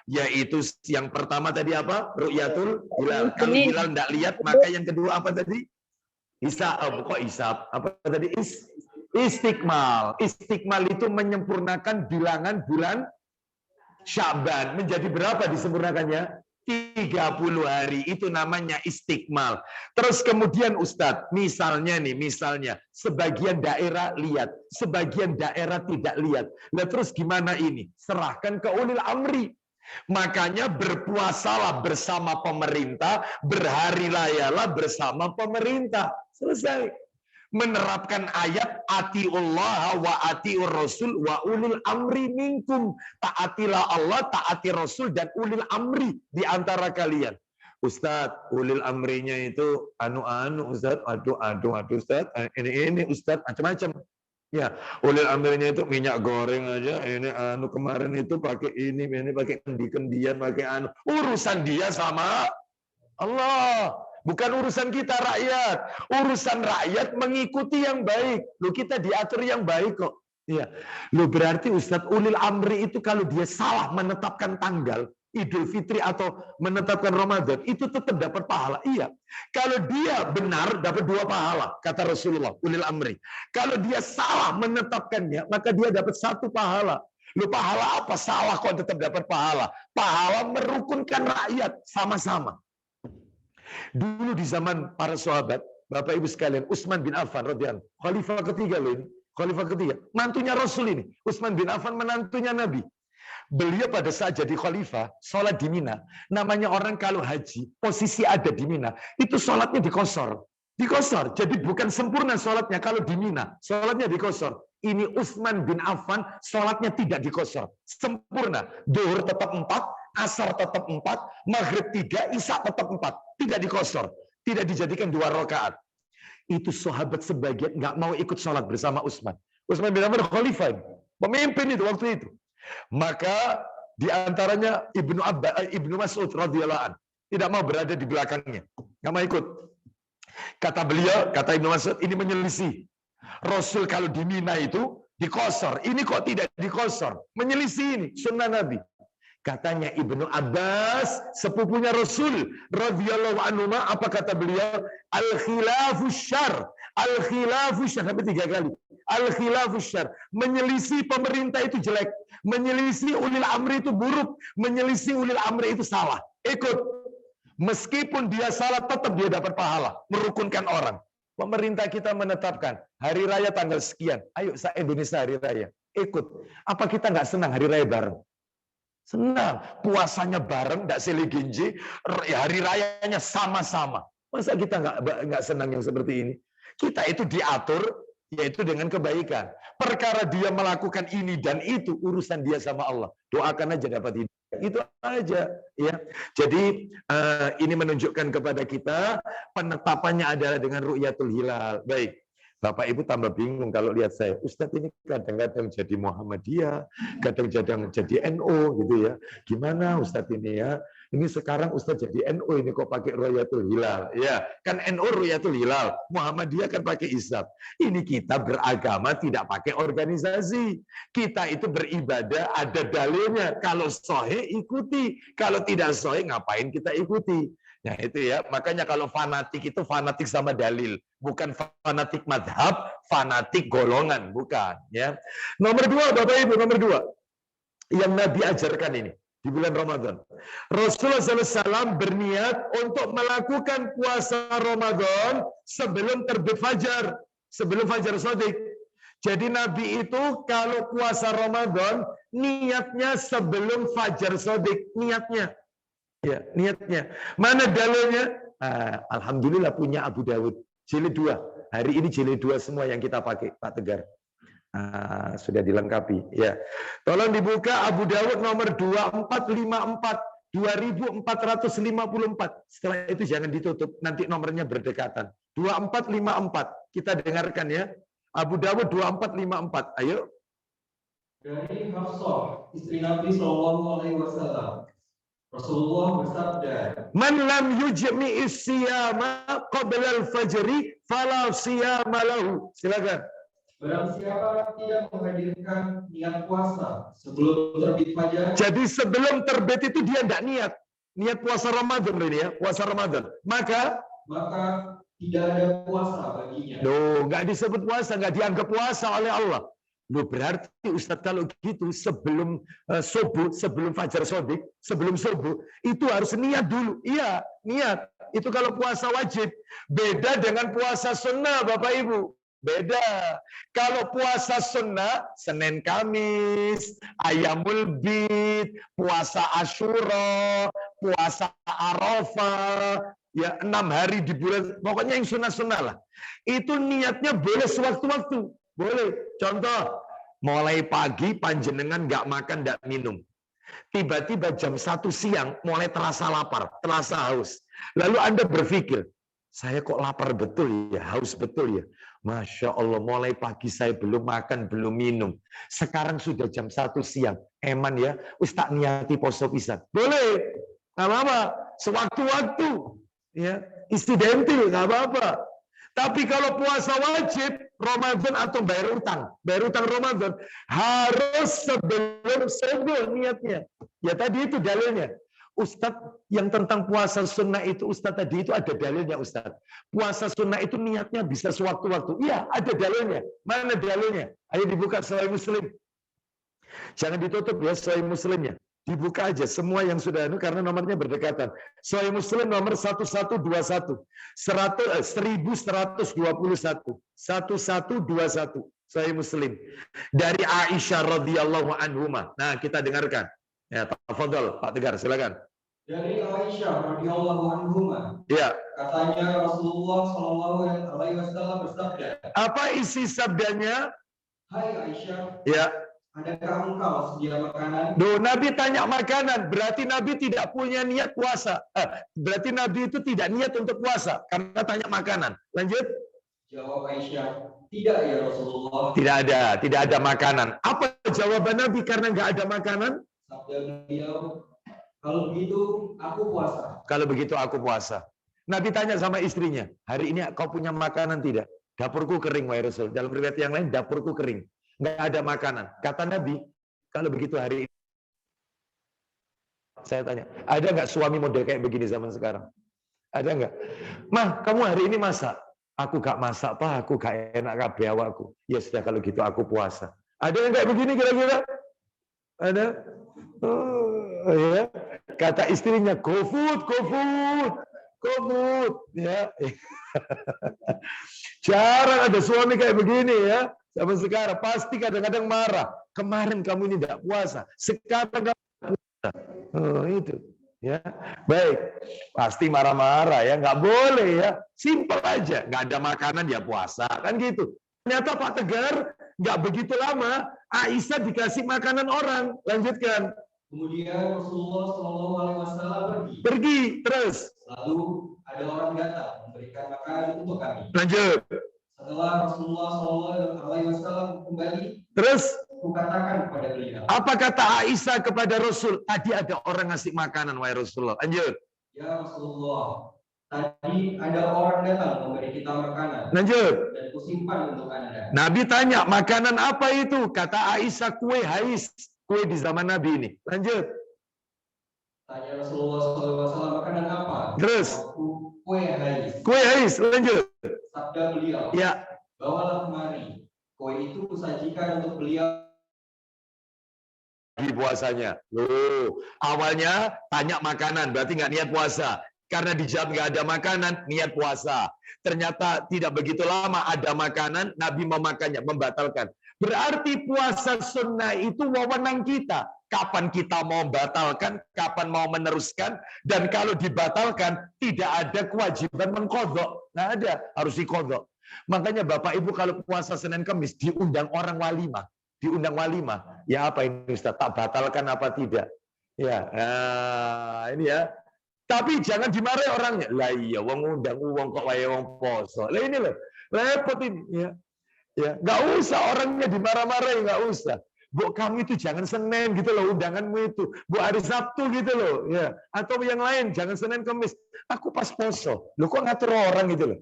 yaitu yang pertama tadi apa? Ru'yatul hilal. Kalau hilal tidak lihat, maka yang kedua apa tadi? Hisab, kok hisab? Apa tadi? Istiqmal. Istiqmal itu menyempurnakan bilangan bulan Sya'ban. Menjadi berapa disempurnakannya? 30 hari. Itu namanya istiqmal. Terus kemudian Ustadz, misalnya sebagian daerah lihat, sebagian daerah tidak lihat. Nah terus gimana ini? Serahkan ke ulil amri. Makanya berpuasalah bersama pemerintah, berhari rayalah bersama pemerintah. Selesai. Menerapkan ayat atiullah wa atiur rasul wa ulil amri minkum. Taatilah Allah, taati Rasul dan ulil amri di antara kalian. Ustadz, ulil amrinya itu anu Ustadz, aduh Ustadz, ini Ustadz macam-macam. Ya, ulil amrinya itu minyak goreng aja, ini kemarin itu pakai ini pakai kendi-kendian, pakai urusan dia sama Allah. Bukan urusan kita rakyat. Urusan rakyat mengikuti yang baik. Loh kita diatur yang baik kok. Iya. Loh berarti Ustadz ulil amri itu kalau dia salah menetapkan tanggal Idul Fitri atau menetapkan Ramadan itu tetap dapat pahala. Iya. Kalau dia benar dapat 2 pahala kata Rasulullah ulil amri. Kalau dia salah menetapkannya maka dia dapat 1 pahala. Loh pahala apa? Salah kok tetap dapat pahala. Pahala merukunkan rakyat sama-sama. Dulu di zaman para sahabat, Bapak Ibu sekalian, Utsman bin Affan radhiyallahu anhu, khalifah ketiga loh ini, khalifah ketiga, mantunya Rasul ini. Utsman bin Affan menantunya Nabi. Beliau pada saat jadi khalifah, sholat di Mina. Namanya orang kalau haji, posisi ada di Mina, itu sholatnya dikosor. Dikosor, jadi bukan sempurna sholatnya kalau di Mina, sholatnya dikosor. Ini Utsman bin Affan, sholatnya tidak dikosor. Sempurna, duhur tetap 4, asar tetap 4, maghrib 3, isya tetap 4. Tidak dikosor, tidak dijadikan 2 rakaat. Itu sahabat sebagian nggak mau ikut sholat bersama Utsman. Utsman bin Affan khalifah, pemimpin itu waktu itu. Maka diantaranya Ibnu Mas'ud radhiyallahu anhu tidak mau berada di belakangnya, nggak mau ikut. Kata beliau, kata Ibnu Mas'ud, ini menyelisih. Rasul kalau di Mina itu dikosor, ini kok tidak dikosor, menyelisih ini sunnah Nabi. Katanya Ibnu Abbas, sepupunya Rasul radhiyallahu anhu, apa kata beliau? Al-khilafus syarr. Al-khilafus syarr sampai 3 kali. Al-khilafus syarr. Menyelisih pemerintah itu jelek, menyelisih ulil amri itu buruk, menyelisih ulil amri itu salah. Ikut. Meskipun dia salah tetap dia dapat pahala, merukunkan orang. Pemerintah kita menetapkan hari raya tanggal sekian. Ayo se-Indonesia hari raya. Ikut. Apa kita nggak senang hari raya bareng? Senang, puasanya bareng, tidak silih ginji, hari rayanya sama-sama. Masa kita nggak senang yang seperti ini? Kita itu diatur, yaitu dengan kebaikan. Perkara dia melakukan ini dan itu, urusan dia sama Allah. Doakan aja dapat hidayah. Itu aja, ya. Jadi ini menunjukkan kepada kita penetapannya adalah dengan ru'yatul hilal. Baik. Bapak Ibu tambah bingung kalau lihat saya. Ustadz ini kadang-kadang jadi Muhammadiyah, kadang-kadang jadi NU gitu ya. Gimana Ustadz ini ya? Ini sekarang Ustadz jadi NU ini kok pakai Ru'yatul Hilal. Ya, kan NU Ru'yatul Hilal, Muhammadiyah kan pakai hisab. Ini kita beragama tidak pakai organisasi. Kita itu beribadah ada dalilnya. Kalau sahih ikuti, kalau tidak sahih ngapain kita ikuti? Ya itu ya, makanya kalau fanatik itu fanatik sama dalil, bukan fanatik madhab, fanatik golongan, bukan. Ya. Nomor 2, Bapak Ibu, nomor 2 yang Nabi ajarkan ini di bulan Ramadan. Rasulullah SAW berniat untuk melakukan puasa Ramadan sebelum terbit fajar, sebelum fajar shadiq. Jadi Nabi itu kalau puasa Ramadan niatnya sebelum fajar shadiq, niatnya. Ya, niatnya. Mana dalilnya? Alhamdulillah punya Abu Dawud. Jilid 2. Hari ini jilid 2 semua yang kita pakai, Pak Tegar. Sudah dilengkapi. Ya. Tolong dibuka Abu Dawud nomor 2454. 2454. Setelah itu jangan ditutup, nanti nomornya berdekatan. 2454. Kita dengarkan ya. Abu Dawud 2454. Ayo. Dari Hafsah, istri Nabi SAW. Rasulullah bersabda, Man lam yujmi is-siyama qabla al-fajri fala siyama lahu. Silakan. barang siapa tidak menghadirkan niat puasa sebelum terbit fajar. Jadi sebelum terbit itu dia tidak niat puasa Ramadan ini ya, puasa Ramadan. Maka tidak ada puasa baginya. Loh, nggak disebut puasa, nggak dianggap puasa oleh Allah. Loh, berarti Ustadz kalau gitu sebelum subuh, sebelum fajar shadiq, sebelum subuh itu harus niat dulu. Iya, niat. Itu kalau puasa wajib. Beda dengan puasa sunnah, Bapak Ibu. Beda. Kalau puasa sunnah, Senin Kamis, Ayamul Bid, puasa Asyura, puasa Arafah, ya 6 hari di bulan, pokoknya yang sunnah-sunnah lah. Itu niatnya boleh sewaktu-waktu. Boleh. Contoh, mulai pagi panjenengan nggak makan, nggak minum. Tiba-tiba jam 1 siang mulai terasa lapar, terasa haus. Lalu Anda berpikir, saya kok lapar betul ya, haus betul ya. Masya Allah, mulai pagi saya belum makan, belum minum. Sekarang sudah jam 1 siang. Eman ya, Ustaz niati poso pisan. Boleh. Nggak apa-apa. Sewaktu-waktu. Ya, istidentil, nggak apa-apa. Tapi kalau puasa wajib, Ramadan atau bayar utang Ramadan, harus sebelum subuh niatnya. Ya tadi itu dalilnya. Ustadz, yang tentang puasa sunnah itu, Ustadz tadi itu ada dalilnya Ustadz. Puasa sunnah itu niatnya bisa sewaktu-waktu. Iya, ada dalilnya. Mana dalilnya? Ayo dibuka Sahih Muslim. Jangan ditutup ya Sahih Muslimnya. Dibuka aja semua yang sudah itu karena nomornya berdekatan. Sahih Muslim nomor 1121. 1121. 1121. Sahih Muslim. Dari Aisyah radhiyallahu anhuma. Nah, kita dengarkan. Ya, tafadhol Pak Tegar, silakan. Dari Aisyah radhiyallahu anhuma. Ya. Katanya Rasulullah SAW bersabda. Apa isi sabdanya? Hai Aisyah. Ya. Adakah engkau sedia makanan? Duh, Nabi tanya makanan, berarti Nabi tidak punya niat puasa. Berarti Nabi itu tidak niat untuk puasa karena tanya makanan. Lanjut. Jawab Aisyah, tidak ya Rasulullah. Tidak ada makanan. Apa jawaban Nabi karena nggak ada makanan? Sabda beliau, kalau begitu aku puasa. Kalau begitu aku puasa. Nabi tanya sama istrinya, hari ini kau punya makanan tidak? Dapurku kering, wahai Rasul. Dalam riwayat yang lain, dapurku kering. Nggak ada makanan. Kata Nabi, kalau begitu hari ini, saya tanya, ada nggak suami model kayak begini zaman sekarang? Ada nggak? Mah, kamu hari ini masak? Aku nggak masak, Pak. Aku nggak enak kabeh awakku. Ya sudah, kalau gitu aku puasa. Ada yang kayak begini kira-kira? Ada? Oh, ya. Kata istrinya, go food. Ya. Jarang ada suami kayak begini ya. Zaman sekarang pasti kadang-kadang marah. Kemarin kamu ini tidak puasa, sekarang kamu puasa. Oh, itu. Ya, baik. Pasti marah-marah ya, nggak boleh ya. Simpel aja, nggak ada makanan ya puasa, kan gitu. Ternyata Pak Tegar nggak begitu lama, Aisyah dikasih makanan orang. Lanjutkan. Kemudian Rasulullah SAW pergi terus. Lalu ada orang datang memberikan makanan untuk kami. Lanjut. Setelah Rasulullah SAW kembali, terus kukatakan kepada beliau. Apa kata Aisyah kepada Rasul? Tadi ada orang ngasih makanan, wahai Rasulullah. Lanjut. Ya Rasulullah, tadi ada orang datang memberi kita makanan. Lanjut. Dan kusimpan untuk Anda. Nabi tanya, makanan apa itu? Kata Aisyah, kue hais. Kue di zaman Nabi ini. Lanjut. Tanya Rasulullah SAW, makanan apa? Terus? Kue hais. Kue hais, lanjut. Sabda beliau, Ya. bawalah kemari. Kue itu kusajikan untuk beliau. Di puasanya. Loh, awalnya tanya makanan, berarti nggak niat puasa. Karena dijawab nggak ada makanan, niat puasa. Ternyata tidak begitu lama ada makanan, Nabi memakannya, membatalkan. Berarti puasa sunnah itu wewenang kita. Kapan kita mau batalkan, kapan mau meneruskan, dan kalau dibatalkan, tidak ada kewajiban mengkodok. Nggak ada, harus dikodok. Makanya Bapak Ibu kalau puasa Senin Kamis, diundang orang walimah. Diundang walimah. Ya apa ini Ustaz, tak batalkan apa tidak? Ya, nah, ini ya. Tapi jangan dimarahi orangnya. Lah iya, wong undang uang kok wae wong poso. Lah ini loh, repot ini ya. Ya, nggak usah orangnya dimarah-marahi, nggak usah. Bu, kamu itu jangan Senin gitu loh, undanganmu itu. Bu, hari Sabtu gitu loh, ya. Atau yang lain, jangan Senin Kamis. Aku pas poso. Loh kok ngatur orang gitu loh.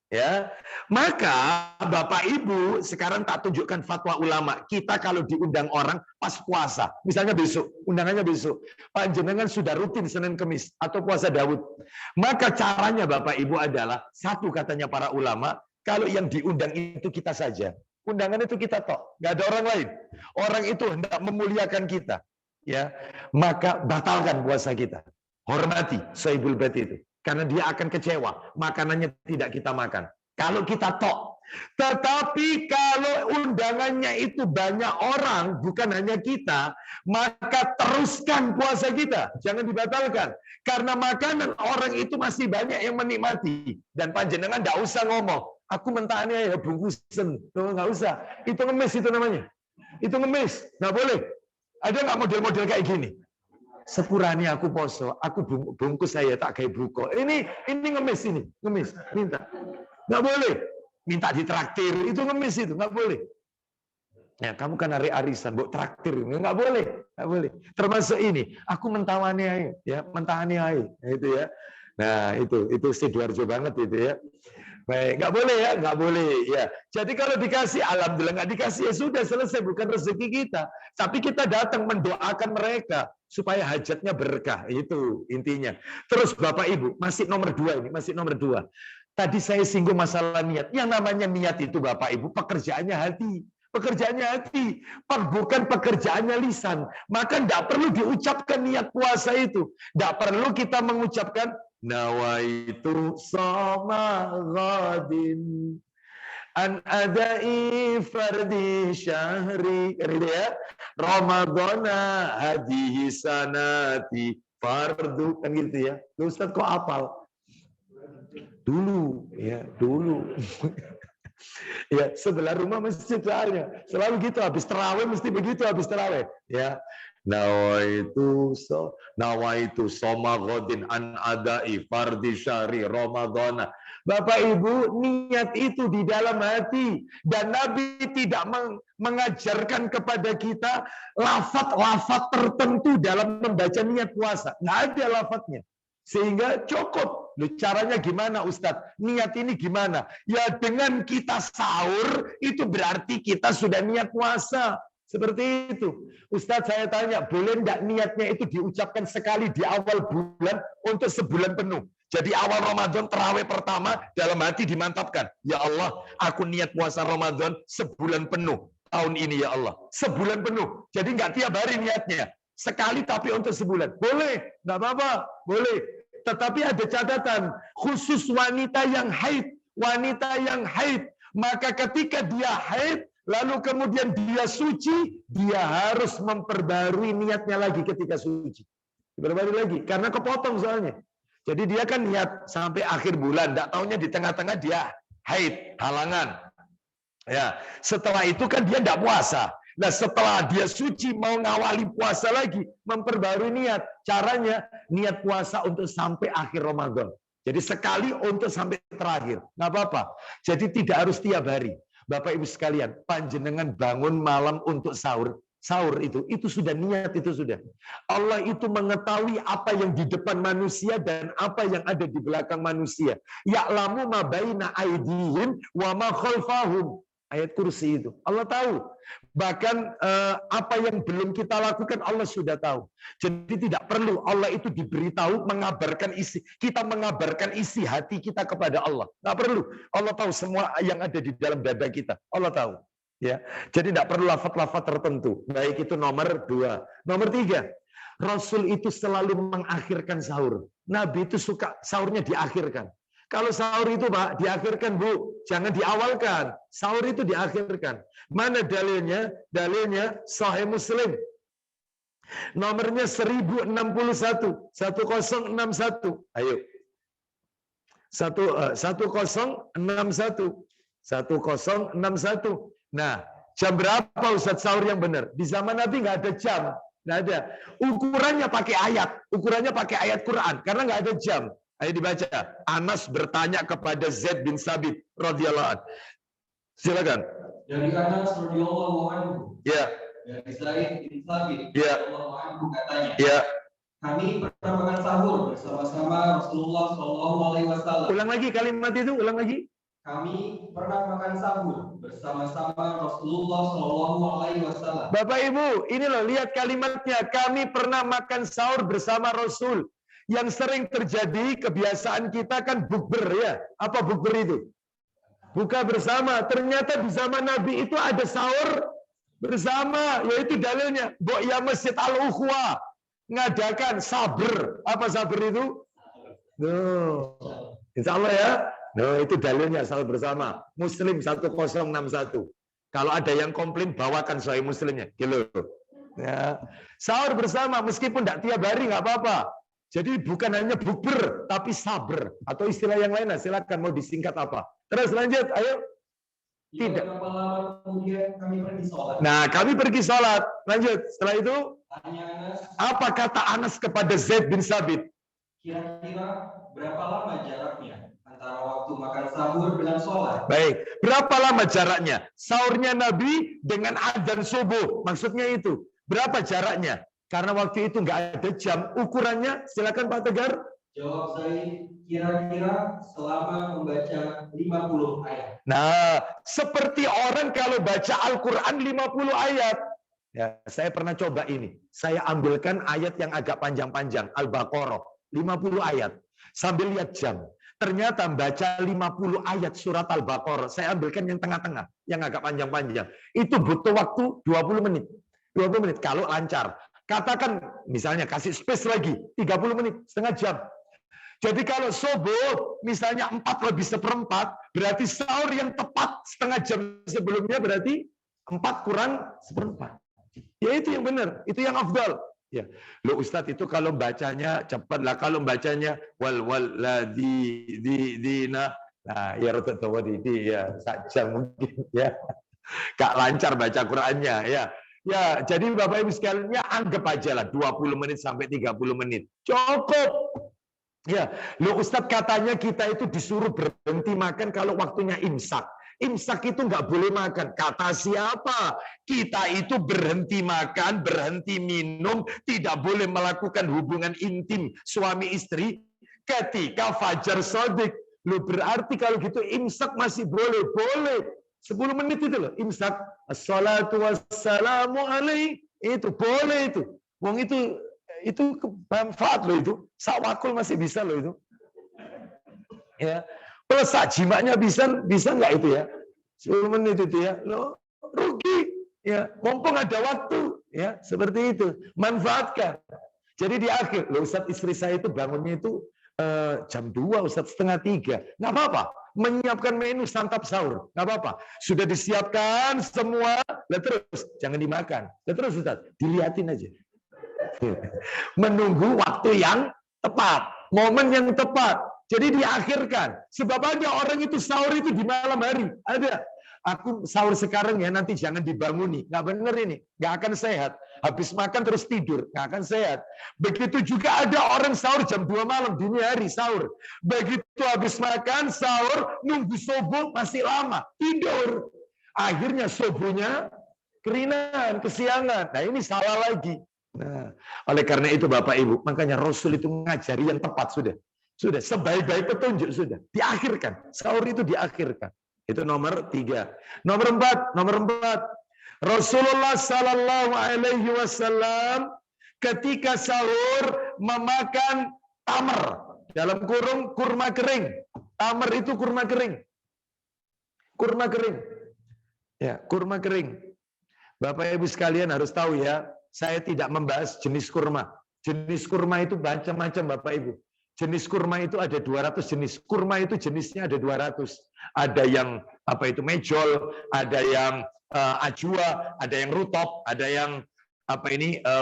Ya, maka Bapak Ibu sekarang tak tunjukkan fatwa ulama. Kita kalau diundang orang pas puasa, misalnya besok, undangannya besok, panjenengan sudah rutin Senin Kemis atau puasa Daud. Maka caranya Bapak Ibu adalah satu, katanya para ulama, kalau yang diundang itu kita saja, undangan itu kita tok, nggak ada orang lain. Orang itu hendak memuliakan kita, ya, maka batalkan puasa kita. Hormati Sahibul Bait itu. Karena dia akan kecewa, makanannya tidak kita makan. Kalau kita tok. Tetapi kalau undangannya itu banyak orang, bukan hanya kita, maka teruskan puasa kita. Jangan dibatalkan. Karena makanan orang itu masih banyak yang menikmati. Dan panjenengan tidak usah ngomong, aku mentahnya ya bungkusen. Nggak usah. Itu ngemis itu namanya. Itu ngemis. Nggak boleh. Ada nggak model-model kayak gini? Sepurani aku poso, aku bungkus saya tak kayak buko. Ini ngemis ini, ngemis, minta. Nggak boleh. Minta ditraktir, itu ngemis itu, nggak boleh. Ya, kamu kan hari arisan, buat traktir, nggak boleh, nggak boleh. Termasuk ini, aku mentawani aja, ya, mentahani aja, itu ya. Nah, itu Sidoarjo banget itu ya. Baik, nggak boleh ya, nggak boleh ya. Jadi kalau dikasih, alhamdulillah, nggak dikasih ya sudah selesai, bukan rezeki kita. Tapi kita datang mendoakan mereka supaya hajatnya berkah, itu intinya. Terus Bapak Ibu, masih nomor 2 ini, masih nomor 2. Tadi saya singgung masalah niat. Yang namanya niat itu Bapak Ibu, pekerjaannya hati. Pekerjaannya hati, bukan pekerjaannya lisan. Maka tidak perlu diucapkan niat puasa itu. Tidak perlu kita mengucapkan nawaitu shoma ghadin an adai fardi syahri, ya, Ramadana hadihi sanati fardu, kan gitu ya. Ustaz kok apal? Dulu ya, dulu. Ya, sebelah rumah masjid soalnya. Selalu gitu, habis terawih mesti begitu, habis terawih. Ya. Nawaitu shoma ghadin an adai fardi syahri Ramadana. Bapak Ibu, niat itu di dalam hati, dan Nabi tidak mengajarkan kepada kita lafaz-lafaz tertentu dalam membaca niat puasa. Nggak ada lafaznya. Sehingga cukup. Caranya gimana Ustadz? Niat ini gimana? Ya dengan kita sahur, itu berarti kita sudah niat puasa. Seperti itu. Ustadz saya tanya, boleh enggak niatnya itu diucapkan sekali di awal bulan untuk sebulan penuh? Jadi awal Ramadan terawih pertama dalam hati dimantapkan. Ya Allah, aku niat puasa Ramadan sebulan penuh. Tahun ini ya Allah. Sebulan penuh. Jadi enggak tiap hari niatnya. Sekali tapi untuk sebulan. Boleh, enggak apa-apa. Boleh. Tetapi ada catatan. Khusus wanita yang haid. Wanita yang haid. Maka ketika dia haid, lalu kemudian dia suci, dia harus memperbarui niatnya lagi ketika suci. Diperbarui lagi, karena kepotong soalnya. Jadi dia kan niat sampai akhir bulan, tidak tahunya di tengah-tengah dia haid, halangan. Ya, setelah itu kan dia tidak puasa. Nah setelah dia suci mau ngawali puasa lagi, memperbarui niat. Caranya niat puasa untuk sampai akhir Ramadan. Jadi sekali untuk sampai terakhir, nggak apa-apa. Jadi tidak harus tiap hari. Bapak Ibu sekalian, panjenengan bangun malam untuk sahur. Sahur itu sudah niat, itu sudah. Allah itu mengetahui apa yang di depan manusia dan apa yang ada di belakang manusia. Ya'lamu ma baina aydihim wa ma khalfahum. Ayat kursi itu. Allah tahu. Bahkan apa yang belum kita lakukan Allah sudah tahu. Jadi tidak perlu Allah itu diberitahu mengabarkan isi. Kita mengabarkan isi hati kita kepada Allah. Nggak perlu. Allah tahu semua yang ada di dalam dada kita. Allah tahu. Ya. Jadi tidak perlu lafaz-lafaz tertentu. Baik itu nomor 2. Nomor 3. Rasul itu selalu mengakhirkan sahur. Nabi itu suka sahurnya diakhirkan. Kalau sahur itu Pak, diakhirkan Bu, jangan diawalkan. Sahur itu diakhirkan. Mana dalilnya? Dalilnya Sahih Muslim. Nomornya 1061. 1061. Ayo. 1061. 1061. Nah, jam berapa Ustaz sahur yang benar? Di zaman Nabi nggak ada jam. Nggak ada. Ukurannya pakai ayat. Ukurannya pakai ayat Quran. Karena nggak ada jam. Ayo dibaca. Anas bertanya kepada Zaid bin Sabit radhiyallahu anhu. Silakan. Dari Anas radhiyallahu anhu. Ya. Dari Zaid bin Sabit Ya. radhiyallahu anhu katanya. Ya. Kami pernah makan sahur bersama-sama Rasulullah Shallallahu Alaihi Wasallam. Ulang lagi kalimat itu. Ulang lagi. Kami pernah makan sahur bersama-sama Rasulullah Shallallahu Alaihi Wasallam. Bapak Ibu, ini loh lihat kalimatnya. Kami pernah makan sahur bersama Rasul. Yang sering terjadi kebiasaan kita kan bukber ya. Apa bukber itu? Buka bersama. Ternyata di zaman Nabi itu ada sahur bersama. Yaitu dalilnya. Ya Masjid Al-Ukhwa ngadakan saber. Apa saber itu? Insya Allah ya. Itu dalilnya sahur bersama. Muslim 1061. Kalau ada yang komplain bawakan Sahih Muslimnya. Gitu. Ya. Sahur bersama meskipun tidak tiap hari nggak apa-apa. Jadi bukan hanya bukber, tapi saber. Atau istilah yang lain, silakan mau disingkat apa. Terus lanjut, ayo. Tidak. Berapa lama kemudian kami pergi sholat? Nah, kami pergi sholat. Lanjut, setelah itu. Tanya Anas. Apa kata Anas kepada Zaid bin Sabit? Kira-kira berapa lama jaraknya antara waktu makan sahur dengan sholat? Baik, berapa lama jaraknya? Sahurnya Nabi dengan adzan subuh. Maksudnya itu. Berapa jaraknya? Karena waktu itu nggak ada jam. Ukurannya, silakan Pak Tegar. Jawab saya, kira-kira selama membaca 50 ayat. Nah, seperti orang kalau baca Al-Quran 50 ayat. Ya, saya pernah coba ini. Saya ambilkan ayat yang agak panjang-panjang. Al-Baqarah, 50 ayat. Sambil lihat jam. Ternyata baca 50 ayat surat Al-Baqarah. Saya ambilkan yang tengah-tengah. Yang agak panjang-panjang. Itu butuh waktu 20 menit. 20 menit kalau lancar. Katakan misalnya kasih space lagi 30 menit, setengah jam. Jadi kalau subuh misalnya 4:4, berarti sahur yang tepat setengah jam sebelumnya berarti 4:4. Ya itu yang benar, itu yang afdal. Ya, lo Ustadz itu kalau bacanya cepat lah, kalau bacanya dina, nah ya rata di ya saja mungkin ya, gak lancar baca Qurannya ya. Ya, jadi Bapak Ibu sekalian, ya anggap aja lah 20 menit sampai 30 menit. Cukup. Ya, lo Ustadz katanya kita itu disuruh berhenti makan kalau waktunya imsak. Imsak itu nggak boleh makan. Kata siapa? Kita itu berhenti makan, berhenti minum, tidak boleh melakukan hubungan intim suami istri ketika fajar shadiq. Lo berarti kalau gitu imsak masih boleh. Boleh. 10 menit itu loh, imsak. Assalatu wassalamu alaih. Itu boleh itu. Wong itu manfaat loh itu. Sawakul masih bisa loh itu. Ya. Kalau jimaknya bisa nggak itu ya? 10 menit itu ya. Loh, rugi. Ya, mumpung ada waktu. Ya, seperti itu. Manfaatkan. Jadi di akhir, loh Ustadz istri saya itu bangunnya itu jam 2, Ustadz 2:30. Nggak apa-apa. Menyiapkan menu santap sahur. Nggak apa-apa. Sudah disiapkan semua. Lah terus, jangan dimakan. Lah terus Ustadz, dilihatin aja. Menunggu waktu yang tepat. Momen yang tepat. Jadi diakhirkan. Sebab ada orang itu sahur itu di malam hari. Ada. Aku sahur sekarang ya, nanti jangan dibanguni. Nggak bener ini. Nggak akan sehat. Habis makan terus tidur. Nggak akan sehat. Begitu juga ada orang sahur jam 2 malam. Dini hari sahur. Begitu habis makan, sahur, nunggu subuh masih lama. Tidur. Akhirnya subuhnya keringan, kesiangan. Nah ini salah lagi. Nah, oleh karena itu Bapak Ibu, makanya Rasul itu mengajari yang tepat sudah. Sudah, sebaik-baik petunjuk sudah. Diakhirkan. Sahur itu diakhirkan. Itu nomor 3. Nomor 4. Rasulullah Sallallahu Alaihi Wasallam ketika sahur memakan tamar, dalam kurung kurma kering. Tamar itu kurma kering. Kurma kering. Ya, kurma kering. Bapak Ibu sekalian harus tahu ya, saya tidak membahas jenis kurma. Jenis kurma itu macam-macam Bapak Ibu. Jenis kurma itu ada 200 jenis. Kurma itu jenisnya ada 200. Ada yang mejol, ada yang ajwa, ada yang rutop, ada yang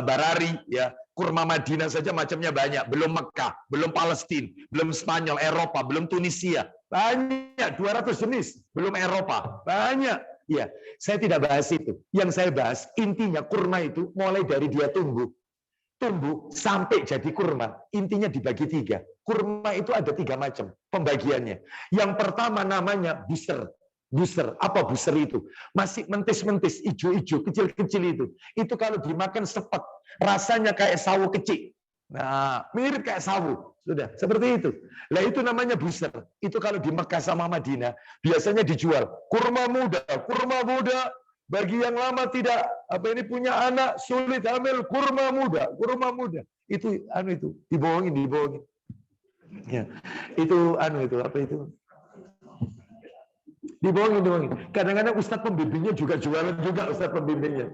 barari ya. Kurma Madinah saja macamnya banyak, belum Mekah, belum Palestina, belum Spanyol, Eropa, belum Tunisia. Banyak 200 jenis, belum Eropa. Banyak. Ya, saya tidak bahas itu. Yang saya bahas intinya kurma itu mulai dari dia tumbuh sampai jadi kurma, intinya dibagi 3. Kurma itu ada 3 macam pembagiannya. Yang pertama namanya buser. Apa buser itu? Masih mentis-mentis, ijo-ijo, kecil-kecil itu. Itu kalau dimakan sepet, rasanya kayak sawo kecil. Nah, mirip kayak sawo. Sudah, seperti itu. Lah itu namanya buser. Itu kalau di Mekah sama Madinah biasanya dijual kurma muda. Bagi yang lama tidak punya anak sulit hamil, kurma muda. Itu dibohongin. Ya. Itu dibohongin. Kadang-kadang ustadz pembimbingnya juga jualan juga ustadz pembimbingnya.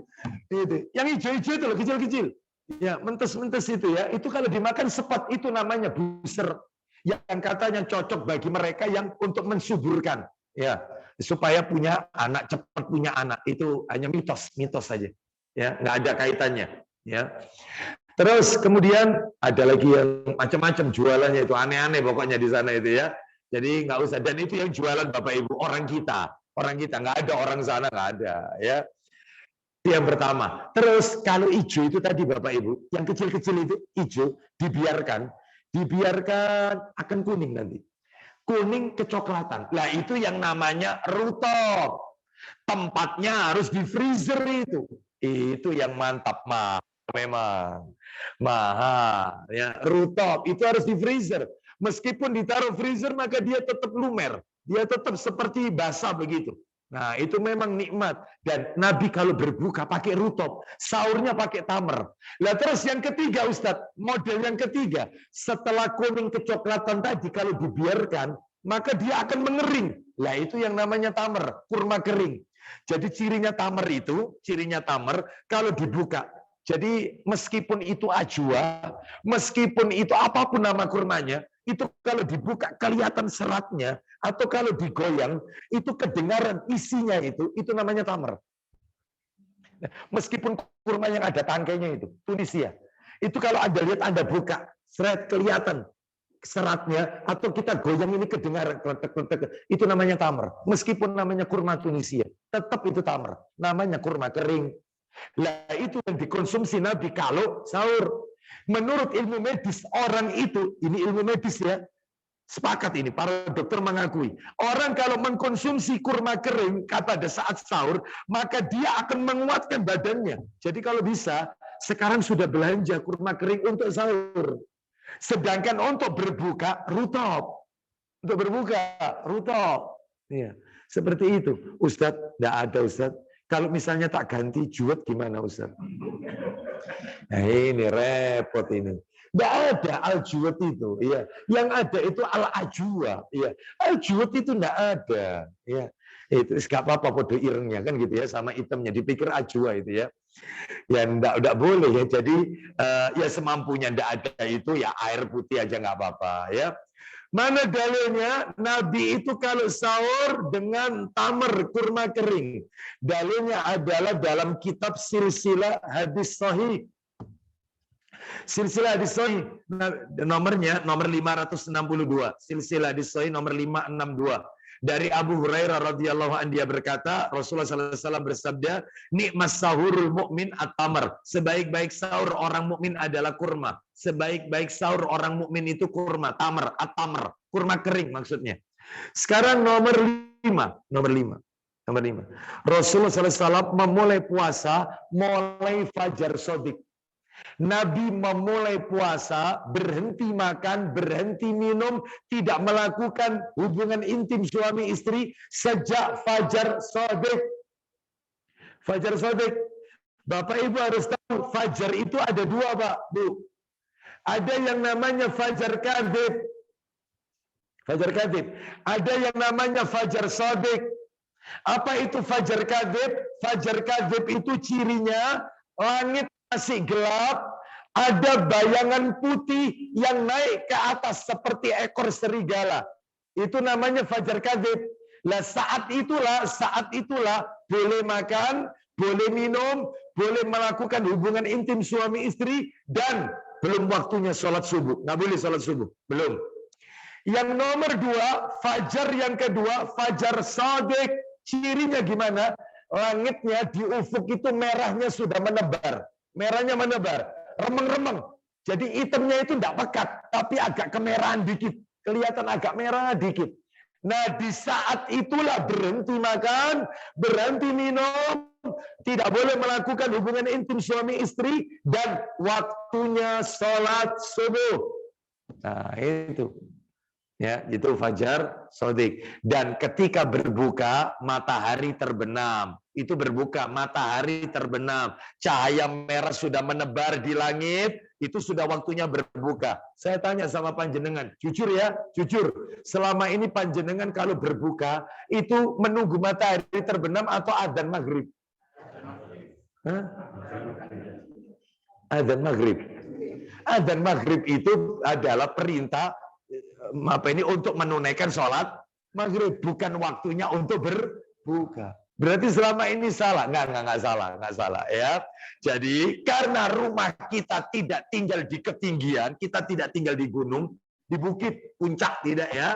Itu. Yang hijau-hijau itu loh, kecil-kecil. Ya, mentes-mentes itu ya. Itu kalau dimakan sepet itu namanya buser. Yang katanya cocok bagi mereka yang untuk mensuburkan. Ya, supaya punya anak, cepat punya anak. Itu hanya mitos saja. Ya, nggak ada kaitannya. Ya. Terus kemudian ada lagi yang macam-macam jualannya itu aneh-aneh pokoknya di sana itu ya. Jadi nggak usah. Dan itu yang jualan Bapak Ibu orang kita nggak ada orang sana nggak ada ya. Itu yang pertama. Terus kalau hijau itu tadi Bapak Ibu, yang kecil-kecil itu hijau dibiarkan akan kuning nanti. Kuning kecoklatan. Lah itu yang namanya rutop. Tempatnya harus di freezer itu. Itu yang mantap memang. Mahal ya. Rutop itu harus di freezer. Meskipun ditaruh freezer maka dia tetap lumer. Dia tetap seperti basah begitu. Nah, itu memang nikmat. Dan Nabi kalau berbuka pakai rutop, sahurnya pakai tamar. Lah terus yang ketiga Ustadz, model yang ketiga, setelah kuning kecoklatan tadi kalau dibiarkan, maka dia akan mengering. Lah itu yang namanya tamar, kurma kering. Jadi cirinya tamar kalau dibuka. Jadi meskipun itu ajwa, meskipun itu apapun nama kurmanya, itu kalau dibuka kelihatan seratnya, atau kalau digoyang, itu kedengaran isinya itu namanya tamar. Meskipun kurma yang ada tangkainya itu, Tunisia. Itu kalau Anda lihat, Anda buka, seret kelihatan seratnya, atau kita goyang ini kedengaran, itu namanya tamar. Meskipun namanya kurma Tunisia, tetap itu tamar. Namanya kurma kering. Lah itu yang dikonsumsi Nabi kalau sahur. Menurut ilmu medis, orang itu, ini ilmu medis ya, sepakat ini, para dokter mengakui. Orang kalau mengkonsumsi kurma kering pada saat sahur, maka dia akan menguatkan badannya. Jadi kalau bisa, sekarang sudah belanja kurma kering untuk sahur. Sedangkan untuk berbuka, rutop. Untuk berbuka, rutop. Ya, seperti itu. Ustadz, tidak ada Ustadz. Kalau misalnya tak ganti juwet gimana Ustaz? Nah ini repot ini. Tidak ada al-juwet itu. Ya. Yang ada itu al-ajwa. Ya. Al-juwet itu tidak ada. Ya. Itu nggak apa-apa podo irengnya kan gitu ya, sama hitamnya. Dipikir ajwa itu ya. Ya tidak boleh ya. Jadi ya semampunya tidak ada itu ya air putih aja nggak apa-apa ya. Mana dalilnya? Nabi itu kalau sahur dengan tamar kurma kering. Dalilnya adalah dalam kitab Silsilah Hadis Sahih. Silsilah Hadis Sahih nomornya nomor 562. Silsilah Hadis Sahih nomor 562. Dari Abu Hurairah radhiyallahu anhu dia berkata, Rasulullah sallallahu alaihi wasallam bersabda, "Nikmas sahurul mukmin at-tamar." Sebaik-baik sahur orang mukmin adalah kurma. Sebaik-baik sahur orang mukmin itu kurma, tamar, at-tamar, kurma kering maksudnya. Sekarang nomor 5. Rasulullah sallallahu alaihi wasallam memulai puasa mulai fajar sodik. Nabi memulai puasa, berhenti makan, berhenti minum, tidak melakukan hubungan intim suami istri sejak fajar shadiq. Fajar shadiq. Bapak Ibu harus tahu, fajar itu ada dua, Pak, Bu. Ada yang namanya fajar kadhib. Fajar kadhib. Ada yang namanya fajar shadiq. Apa itu fajar kadhib? Fajar kadhib itu cirinya langit masih gelap, ada bayangan putih yang naik ke atas seperti ekor serigala. Itu namanya fajar kadhib. Lah saat itulah boleh makan, boleh minum, boleh melakukan hubungan intim suami istri, dan belum waktunya sholat subuh. Nggak boleh sholat subuh, belum. Yang nomor dua, fajar yang kedua, fajar shadiq. Cirinya gimana? Langitnya di ufuk itu merahnya sudah menebar. Merahnya menebar, remeng-remeng. Jadi hitamnya itu tidak pekat, tapi agak kemerahan dikit. Kelihatan agak merah dikit. Nah, di saat itulah berhenti makan, berhenti minum, tidak boleh melakukan hubungan intim suami istri, dan waktunya sholat subuh. Nah, itu. Ya, itu fajar shadiq. Dan ketika berbuka, matahari terbenam. Itu berbuka, matahari terbenam. Cahaya merah sudah menebar di langit, itu sudah waktunya berbuka. Saya tanya sama panjenengan, jujur ya, jujur. Selama ini panjenengan kalau berbuka, itu menunggu matahari terbenam atau adzan maghrib? Hah? Adzan maghrib. Adzan maghrib itu adalah perintah untuk menunaikan sholat maghrib, bukan waktunya untuk berbuka. Berarti selama ini salah? Nggak salah ya. Jadi karena rumah kita tidak tinggal di ketinggian, kita tidak tinggal di gunung, di bukit, puncak, tidak ya,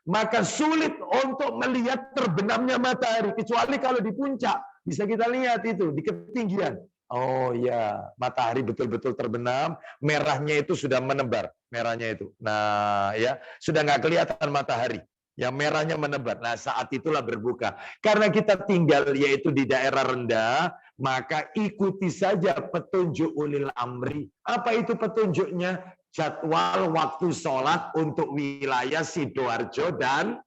maka sulit untuk melihat terbenamnya matahari, kecuali kalau di puncak bisa kita lihat itu di ketinggian. Oh ya, matahari betul-betul terbenam, merahnya itu sudah menebar, merahnya itu. Nah ya, sudah nggak kelihatan matahari, yang merahnya menebar. Nah saat itulah berbuka. Karena kita tinggal yaitu di daerah rendah, maka ikuti saja petunjuk ulil amri. Apa itu petunjuknya? Jadwal waktu sholat untuk wilayah Sidoarjo dan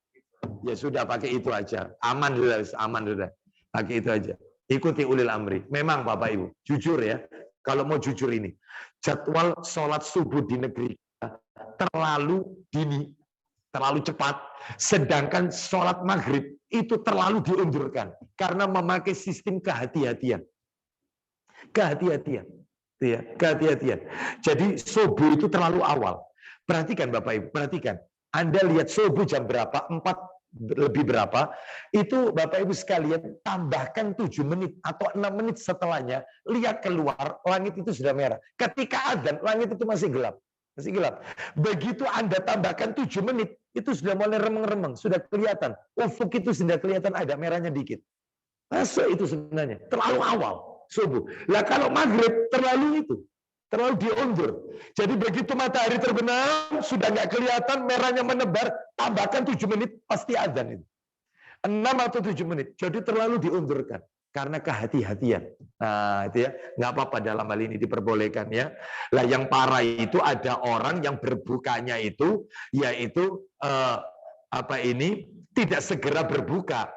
ya sudah pakai itu aja. Aman sudah, pakai itu aja. Ikuti ulil amri. Memang Bapak Ibu, jujur ya, kalau mau jujur ini, jadwal sholat subuh di negeri terlalu dini, terlalu cepat, sedangkan sholat maghrib itu terlalu diundurkan karena memakai sistem kehati-hatian. Kehati-hatian. Ya, kehati-hatian. Jadi subuh itu terlalu awal. Perhatikan Bapak Ibu, perhatikan. Anda lihat subuh jam berapa? 4 lebih berapa, itu Bapak Ibu sekalian tambahkan 7 menit atau 6 menit setelahnya, lihat keluar, langit itu sudah merah. Ketika adzan, langit itu masih gelap. Masih gelap. Begitu Anda tambahkan 7 menit, itu sudah mulai remeng-remeng, sudah kelihatan. Ufuk itu sudah kelihatan ada merahnya dikit. Masuk itu sebenarnya, terlalu awal, subuh. Lah kalau maghrib, terlalu itu. Terlalu diundur. Jadi begitu matahari terbenam, sudah nggak kelihatan, merahnya menebar, tambahkan 7 menit, pasti adzan itu. 6 atau 7 menit. Jadi terlalu diundurkan. Karena kehati-hatian. Nah itu ya, nggak apa-apa dalam hal ini diperbolehkan ya. Lah yang parah itu ada orang yang berbukanya itu, yaitu tidak segera berbuka.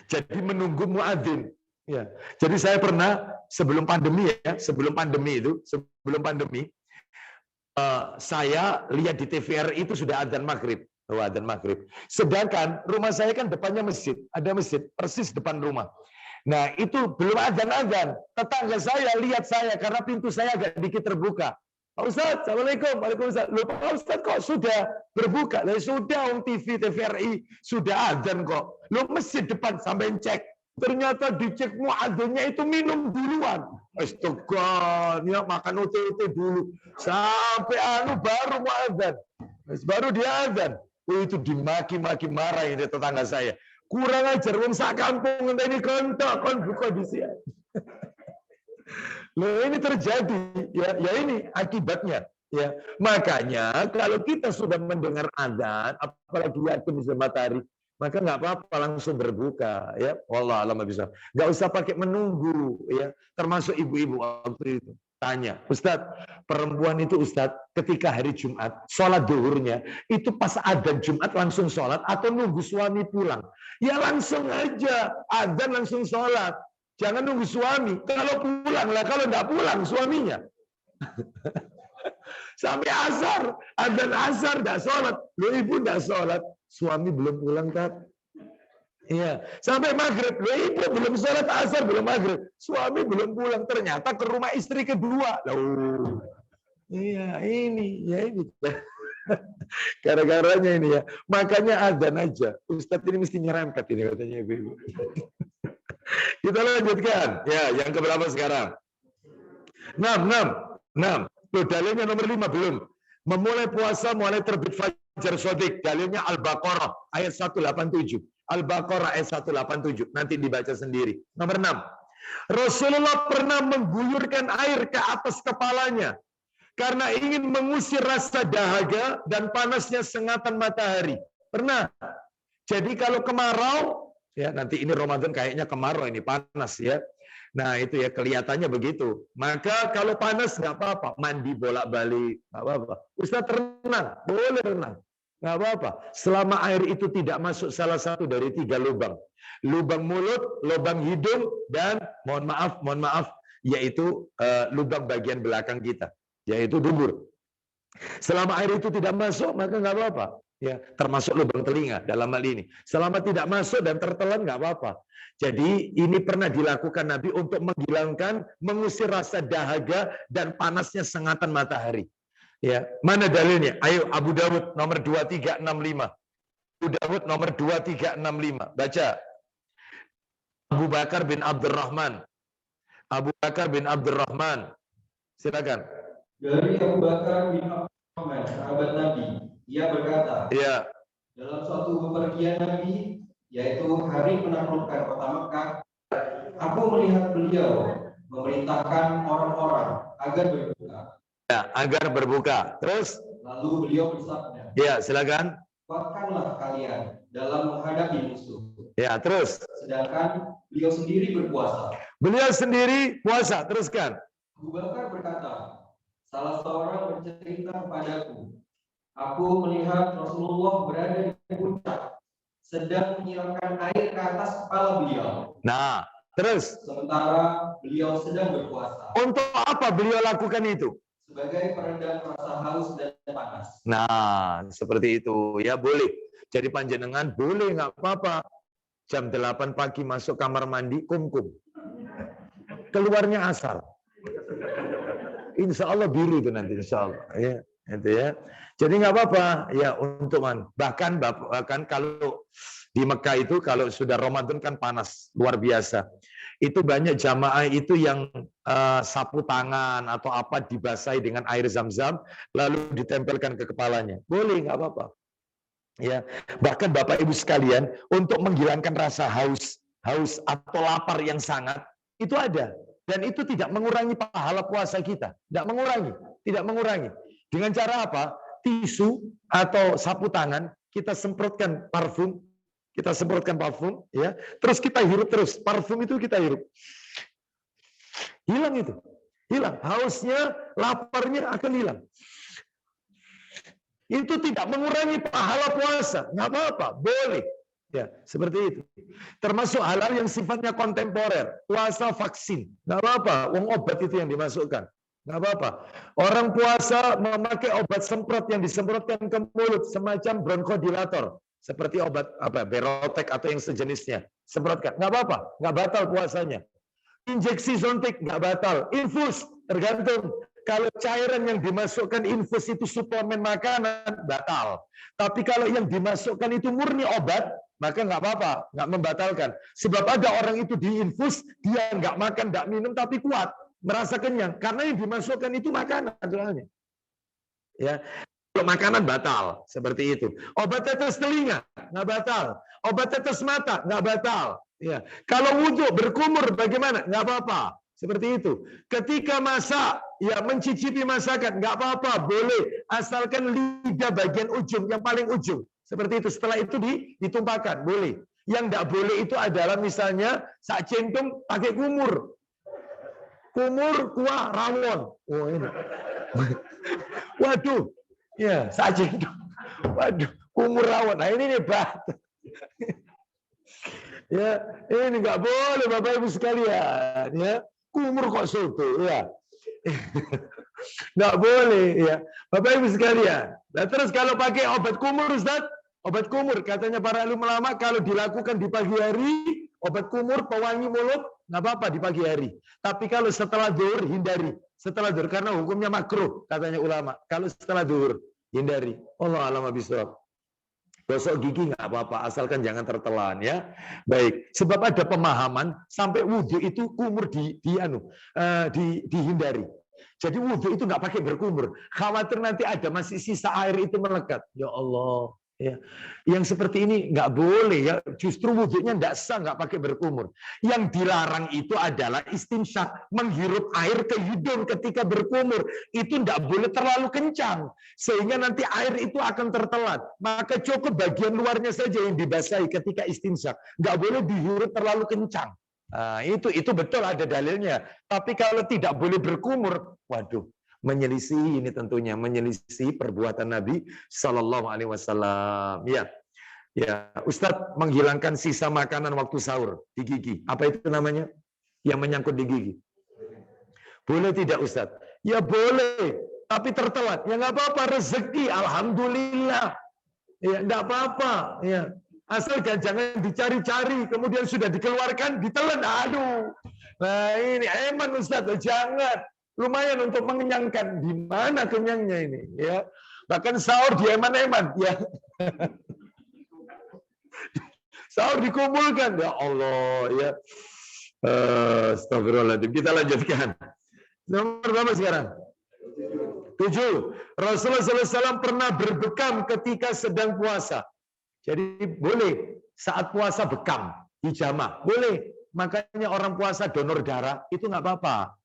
Jadi menunggu muadzin. Ya, jadi saya pernah sebelum pandemi, saya lihat di TVRI itu sudah adzan maghrib, adzan maghrib. Sedangkan rumah saya kan depannya masjid, ada masjid persis depan rumah. Nah itu belum adzan, tetangga saya lihat saya karena pintu saya agak dikit terbuka. Pak Ustadz, Assalamualaikum, Waalaikumsalam. Loh Pak Ustadz kok sudah berbuka? Lah sudah, TV TVRI sudah adzan kok. Loh masjid depan sampai cek. Ternyata dicek muadzinnya itu minum duluan. Astaga, ya makan OT-OT dulu. Sampai baru muadzin. Baru dia adzan. Oh, itu dimaki-maki marah ini tetangga saya. Kurang ajar, wong sak kampung ini kontak kon buka di sini. Loh ini terjadi, ya ini akibatnya. Ya, makanya kalau kita sudah mendengar adzan, apalagi yakin bisa matahari, maka nggak apa-apa langsung berbuka ya. Wallah alam bisa. Nggak usah pakai menunggu ya. Termasuk ibu-ibu waktu itu. Tanya, Ustadz, perempuan itu Ustadz, ketika hari Jumat, sholat duhurnya, itu pas adzan Jumat langsung sholat atau nunggu suami pulang? Ya langsung aja, adzan langsung sholat. Jangan nunggu suami. Kalau pulang lah, kalau nggak pulang suaminya. Sampai asar, adzan asar nggak sholat. Loh ibu nggak sholat, suami belum pulang Tat. Iya, sampai maghrib, loh ibu belum sholat asar, belum maghrib, suami belum pulang, ternyata ke rumah istri kedua. Loh, iya ini, ya ini. Gara-garanya ini ya, makanya adzan aja. Ustadz ini mesti nyerempet ini katanya ibu. Kita lanjutkan, ya yang keberapa sekarang? 6. Loh, dalilnya nomor 5 belum. Memulai puasa mulai terbit fajar shodiq. Dalilnya Al-Baqarah ayat 187. Al-Baqarah ayat 187. Nanti dibaca sendiri. Nomor 6. Rasulullah pernah mengguyurkan air ke atas kepalanya karena ingin mengusir rasa dahaga dan panasnya sengatan matahari. Pernah. Jadi kalau kemarau, ya nanti ini Ramadan kayaknya kemarau ini panas ya. Nah itu ya kelihatannya begitu. Maka kalau panas nggak apa-apa, mandi bolak-balik nggak apa-apa. Ustadz renang, boleh renang. Nggak apa-apa. Selama air itu tidak masuk salah satu dari 3 lubang. Lubang mulut, lubang hidung, dan mohon maaf, yaitu lubang bagian belakang kita, yaitu dubur. Selama air itu tidak masuk, maka nggak apa-apa. Ya, termasuk lubang telinga dalam hal ini. Selama tidak masuk dan tertelan nggak apa-apa. Jadi ini pernah dilakukan Nabi untuk menghilangkan, mengusir rasa dahaga dan panasnya sengatan matahari. Ya, mana dalilnya? Ayo Abu Dawud nomor 2365. Abu Dawud nomor 2365. Baca. Abu Bakar bin Abdurrahman. Abu Bakar bin Abdurrahman. Silakan. Dari Abu Bakar bin Abdurrahman, sahabat Nabi, ia berkata, Ya. dalam suatu bepergian Nabi, yaitu hari menaklukkan kota Mekah, aku melihat beliau memerintahkan orang-orang agar berbuka. Ya, agar berbuka. Terus? Lalu beliau bersabda, ya silakan. Kuatkanlah kalian dalam menghadapi musuh. Ya, terus? Sedangkan beliau sendiri berpuasa. Beliau sendiri puasa, teruskan. Abu Bakar berkata, salah seorang bercerita kepadaku, aku melihat Rasulullah berada di puncak, sedang menyiramkan air ke atas kepala beliau. Nah, terus? Sementara beliau sedang berpuasa. Untuk apa beliau lakukan itu? Sebagai peredam rasa haus dan panas. Nah, seperti itu. Ya boleh. Jadi panjenengan boleh, nggak apa-apa. Jam 8 pagi masuk kamar mandi, kum-kum. Keluarnya asar. Insya Allah biru itu nanti, insya Allah. Ya, itu ya. Jadi nggak apa-apa. Ya untuk bahkan kalau di Mekah itu kalau sudah Ramadan kan panas luar biasa. Itu banyak jamaah itu yang sapu tangan atau apa dibasahi dengan air zam-zam lalu ditempelkan ke kepalanya. Boleh, nggak apa-apa. Ya, bahkan Bapak Ibu sekalian untuk menghilangkan rasa haus atau lapar yang sangat itu ada dan itu tidak mengurangi pahala puasa kita, tidak mengurangi. Dengan cara apa? Tisu atau sapu tangan kita semprotkan parfum. Ya. Terus kita hirup terus. Parfum itu kita hirup. Hilang itu. Hilang. Hausnya, laparnya akan hilang. Itu tidak mengurangi pahala puasa. Nggak apa-apa. Boleh. Ya, seperti itu. Termasuk hal-hal yang sifatnya kontemporer. Puasa vaksin. Nggak apa-apa. Uang obat itu yang dimasukkan. Nggak apa-apa. Orang puasa memakai obat semprot yang disemprotkan ke mulut. Semacam bronchodilator. Seperti obat Berotek atau yang sejenisnya, semprotkan, nggak apa-apa, nggak batal puasanya. Injeksi suntik nggak batal, infus tergantung. Kalau cairan yang dimasukkan infus itu suplemen makanan batal. Tapi kalau yang dimasukkan itu murni obat, maka nggak apa-apa, nggak membatalkan. Sebab ada orang itu diinfus, dia nggak makan, nggak minum, tapi kuat, merasa kenyang karena yang dimasukkan itu makanan adalah. Ya. Makanan batal, seperti itu. Obat tetes telinga nggak batal, obat tetes mata nggak batal. Ya, kalau wudhu berkumur bagaimana? Nggak apa-apa, seperti itu. Ketika masak, ya mencicipi masakan nggak apa-apa, boleh, asalkan lidah bagian ujung, yang paling ujung, seperti itu. Setelah itu ditumpahkan, boleh. Yang nggak boleh itu adalah misalnya sak centong pakai kumur kumur, kuah, rawon. Oh ini. Waduh, ya saja itu. Waduh, kumur rawon. Nah ini hebat. Ya, ini nggak boleh Bapak Ibu sekalian. Ya, kumur kok soto. Ya, nggak boleh. Ya, Bapak Ibu sekalian. Nah, terus kalau pakai obat kumur, Ustaz, obat kumur katanya para ulama kalau dilakukan di pagi hari, obat kumur pewangi mulut nggak apa-apa di pagi hari. Tapi kalau setelah zuhur hindari. Setelah zuhur karena hukumnya makruh katanya ulama. Kalau setelah zuhur hindari. Allah a'lam bishawab. Gosok gigi nggak apa-apa, asalkan jangan tertelan ya. Baik, sebab ada pemahaman sampai wudhu itu kumur dihindari. Jadi wudhu itu nggak pakai berkumur. Khawatir nanti ada masih sisa air itu melekat. Ya Allah. Ya, yang seperti ini nggak boleh ya. Justru wudhunya nggak sah nggak pakai berkumur. Yang dilarang itu adalah istinsyak, menghirup air ke hidung ketika berkumur. Itu nggak boleh terlalu kencang sehingga nanti air itu akan tertelan. Maka cukup bagian luarnya saja yang dibasahi ketika istinsyak. Nggak boleh dihirup terlalu kencang. Nah, itu betul ada dalilnya. Tapi kalau tidak boleh berkumur, waduh. Menyelisih ini tentunya menyelisih perbuatan Nabi Shallallahu Alaihi Wasallam. Ya, ya, Ustadz menghilangkan sisa makanan waktu sahur di gigi. Apa itu namanya? Yang menyangkut di gigi. Boleh tidak Ustadz? Ya boleh, tapi tertelat. Ya nggak apa-apa, rezeki, alhamdulillah. Ya nggak apa-apa. Ya, asal jangan dicari-cari, kemudian sudah dikeluarkan, ditelan. Aduh, nah ini eman Ustadz, jangan. Lumayan untuk mengenyangkan. Di mana kenyangnya ini? Ya, bahkan sahur di eman-eman. Ya, sahur dikumpulkan. Ya Allah, ya. Astagfirullahaladzim. Kita lanjutkan. Nomor berapa sekarang? 7. Rasulullah SAW pernah berbekam ketika sedang puasa. Jadi boleh saat puasa bekam, hijamah. Boleh. Makanya orang puasa donor darah itu nggak apa-apa.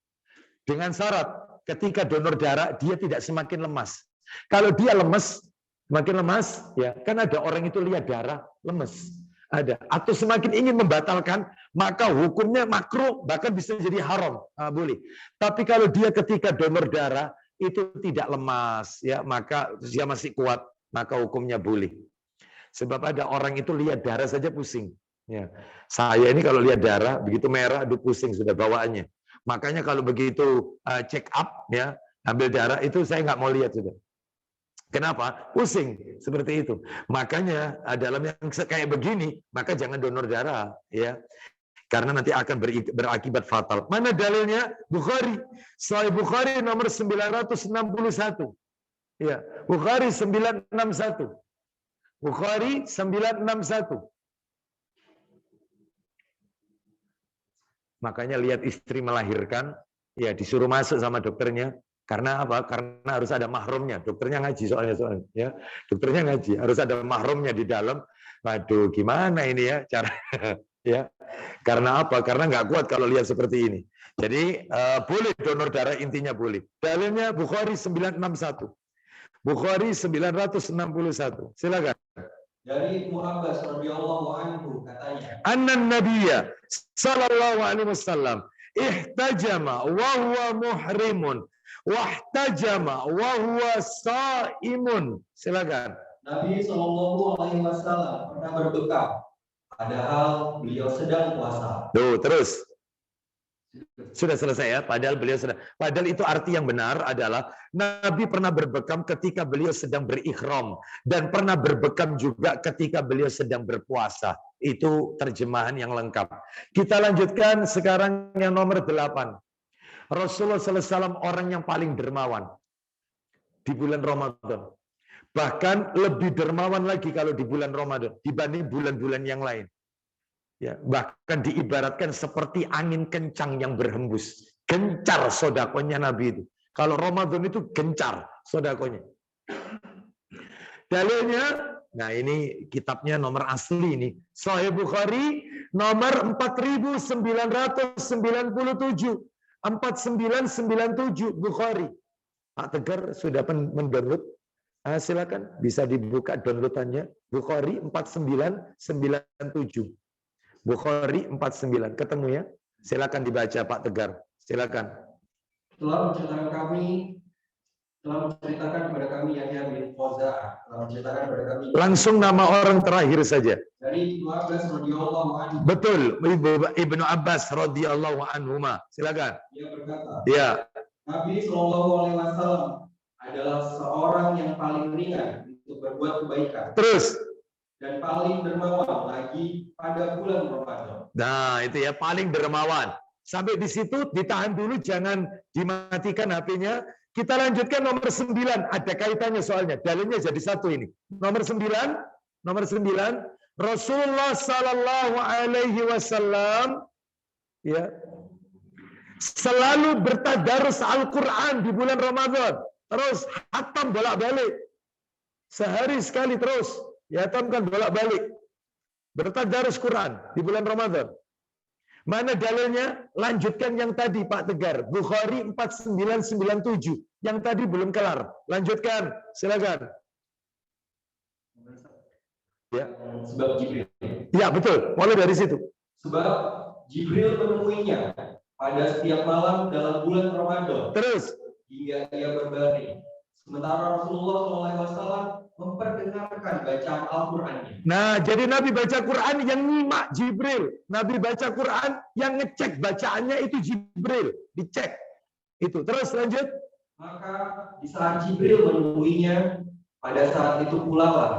Dengan syarat ketika donor darah dia tidak semakin lemas. Kalau dia lemes, semakin lemas, ya kan ada orang itu lihat darah lemes, ada. Atau semakin ingin membatalkan, maka hukumnya makruh, bahkan bisa jadi haram. Boleh. Tapi kalau dia ketika donor darah itu tidak lemas, ya maka dia masih kuat, maka hukumnya boleh. Sebab ada orang itu lihat darah saja pusing. Ya. Saya ini kalau lihat darah begitu merah, aduh pusing sudah bawaannya. Makanya kalau begitu check up ya, ambil darah itu saya nggak mau lihat sudah. Kenapa? Pusing seperti itu. Makanya dalam yang kayak begini, maka jangan donor darah ya. Karena nanti akan berakibat fatal. Mana dalilnya? Bukhari. Sahih Bukhari nomor 961. Ya, Bukhari 961. Bukhari 961. Makanya lihat istri melahirkan, ya disuruh masuk sama dokternya. Karena apa? Karena harus ada mahramnya. Dokternya ngaji soalnya, ya. Dokternya ngaji, harus ada mahramnya di dalam. Waduh, gimana ini ya cara ya? Karena apa? Karena nggak kuat kalau lihat seperti ini. Jadi boleh donor darah, intinya boleh. Dalilnya Bukhari 961. Bukhari 961. Silakan. Dari Ibnu Abbas radhiyallahu anhu katanya, Annan Nabiyya sallallahu alaihi wasallam ihtajama wa huwa muhrimun wahtajama wa huwa shaimun. Silakan. Nabi Shallallahu Alaihi Wasallam pernah berbekam, padahal beliau sedang puasa. Tuh, terus. Sudah selesai ya, padahal beliau sedang. Padahal itu arti yang benar adalah Nabi pernah berbekam ketika beliau sedang berikhram dan pernah berbekam juga ketika beliau sedang berpuasa. Itu terjemahan yang lengkap. Kita lanjutkan sekarang yang nomor 8. Rasulullah SAW orang yang paling dermawan di bulan Ramadan. Bahkan lebih dermawan lagi kalau di bulan Ramadan dibanding bulan-bulan yang lain. Ya, bahkan diibaratkan seperti angin kencang yang berhembus. Gencar sodakonya Nabi itu. Kalau Ramadan itu gencar sodakonya. Dalilnya, nah ini kitabnya nomor asli ini. Sahih Bukhari nomor 4997. 4997 Bukhari. Pak Tegar sudah mendownload. Silakan bisa dibuka downloadannya. Bukhari 4997. Bukhari 49. Ketemu ya? Silakan dibaca Pak Tegar. Silakan. telah menceritakan kepada kami Yahya bin Khuza'ah, telah menceritakan kepada kami Langsung nama orang terakhir saja. dari Ibnu Abbas radhiyallahu anhu. Betul, Ibnu Abbas radhiyallahu anhuma. Silakan. Dia berkata, Ya. Nabi Shallallahu Alaihi Wasallam adalah seorang yang paling ringan untuk berbuat kebaikan. Terus. Dan paling dermawan lagi pada bulan Ramadan. Nah, itu ya, paling dermawan. Sampai di situ ditahan dulu, jangan dimatikan HP-nya. Kita lanjutkan nomor 9, ada kaitannya soalnya. Dalilnya jadi satu ini. Nomor 9, Rasulullah sallallahu alaihi wasallam ya selalu bertadarus Al-Qur'an di bulan Ramadan. Terus hatam bolak-balik. Sehari sekali terus. Ya, hatamkan bolak-balik. Bertadarus Quran di bulan Ramadan. Mana dalilnya? Lanjutkan yang tadi Pak Tegar. Bukhari 4997. Yang tadi belum kelar. Lanjutkan. Silakan. Ya. Sebab Jibril. Ya, betul. Mulai dari situ. Sebab Jibril menemuinya pada setiap malam dalam bulan Ramadan. Terus. Hingga ia berbaring. Sementara Rasulullah SAW memperdengarkan bacaan Al-Qur'annya. Nah, jadi Nabi baca Quran yang nyimak Jibril. Nabi baca Quran yang ngecek bacaannya itu Jibril. Dicek. Itu. Terus lanjut. Maka di saat Jibril menemuinya, pada saat itu pula lah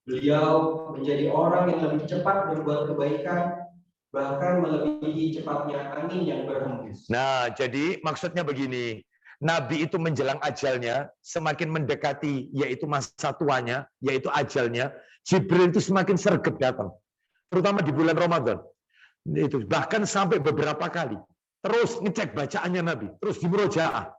beliau menjadi orang yang lebih cepat berbuat kebaikan, bahkan melebihi cepatnya angin yang berhembus. Nah, jadi maksudnya begini. Nabi itu menjelang ajalnya, semakin mendekati yaitu masa tuanya, yaitu ajalnya, Jibril itu semakin sergap datang. Terutama di bulan Ramadan. Itu bahkan sampai beberapa kali. Terus ngecek bacaannya Nabi, terus dimurojaah.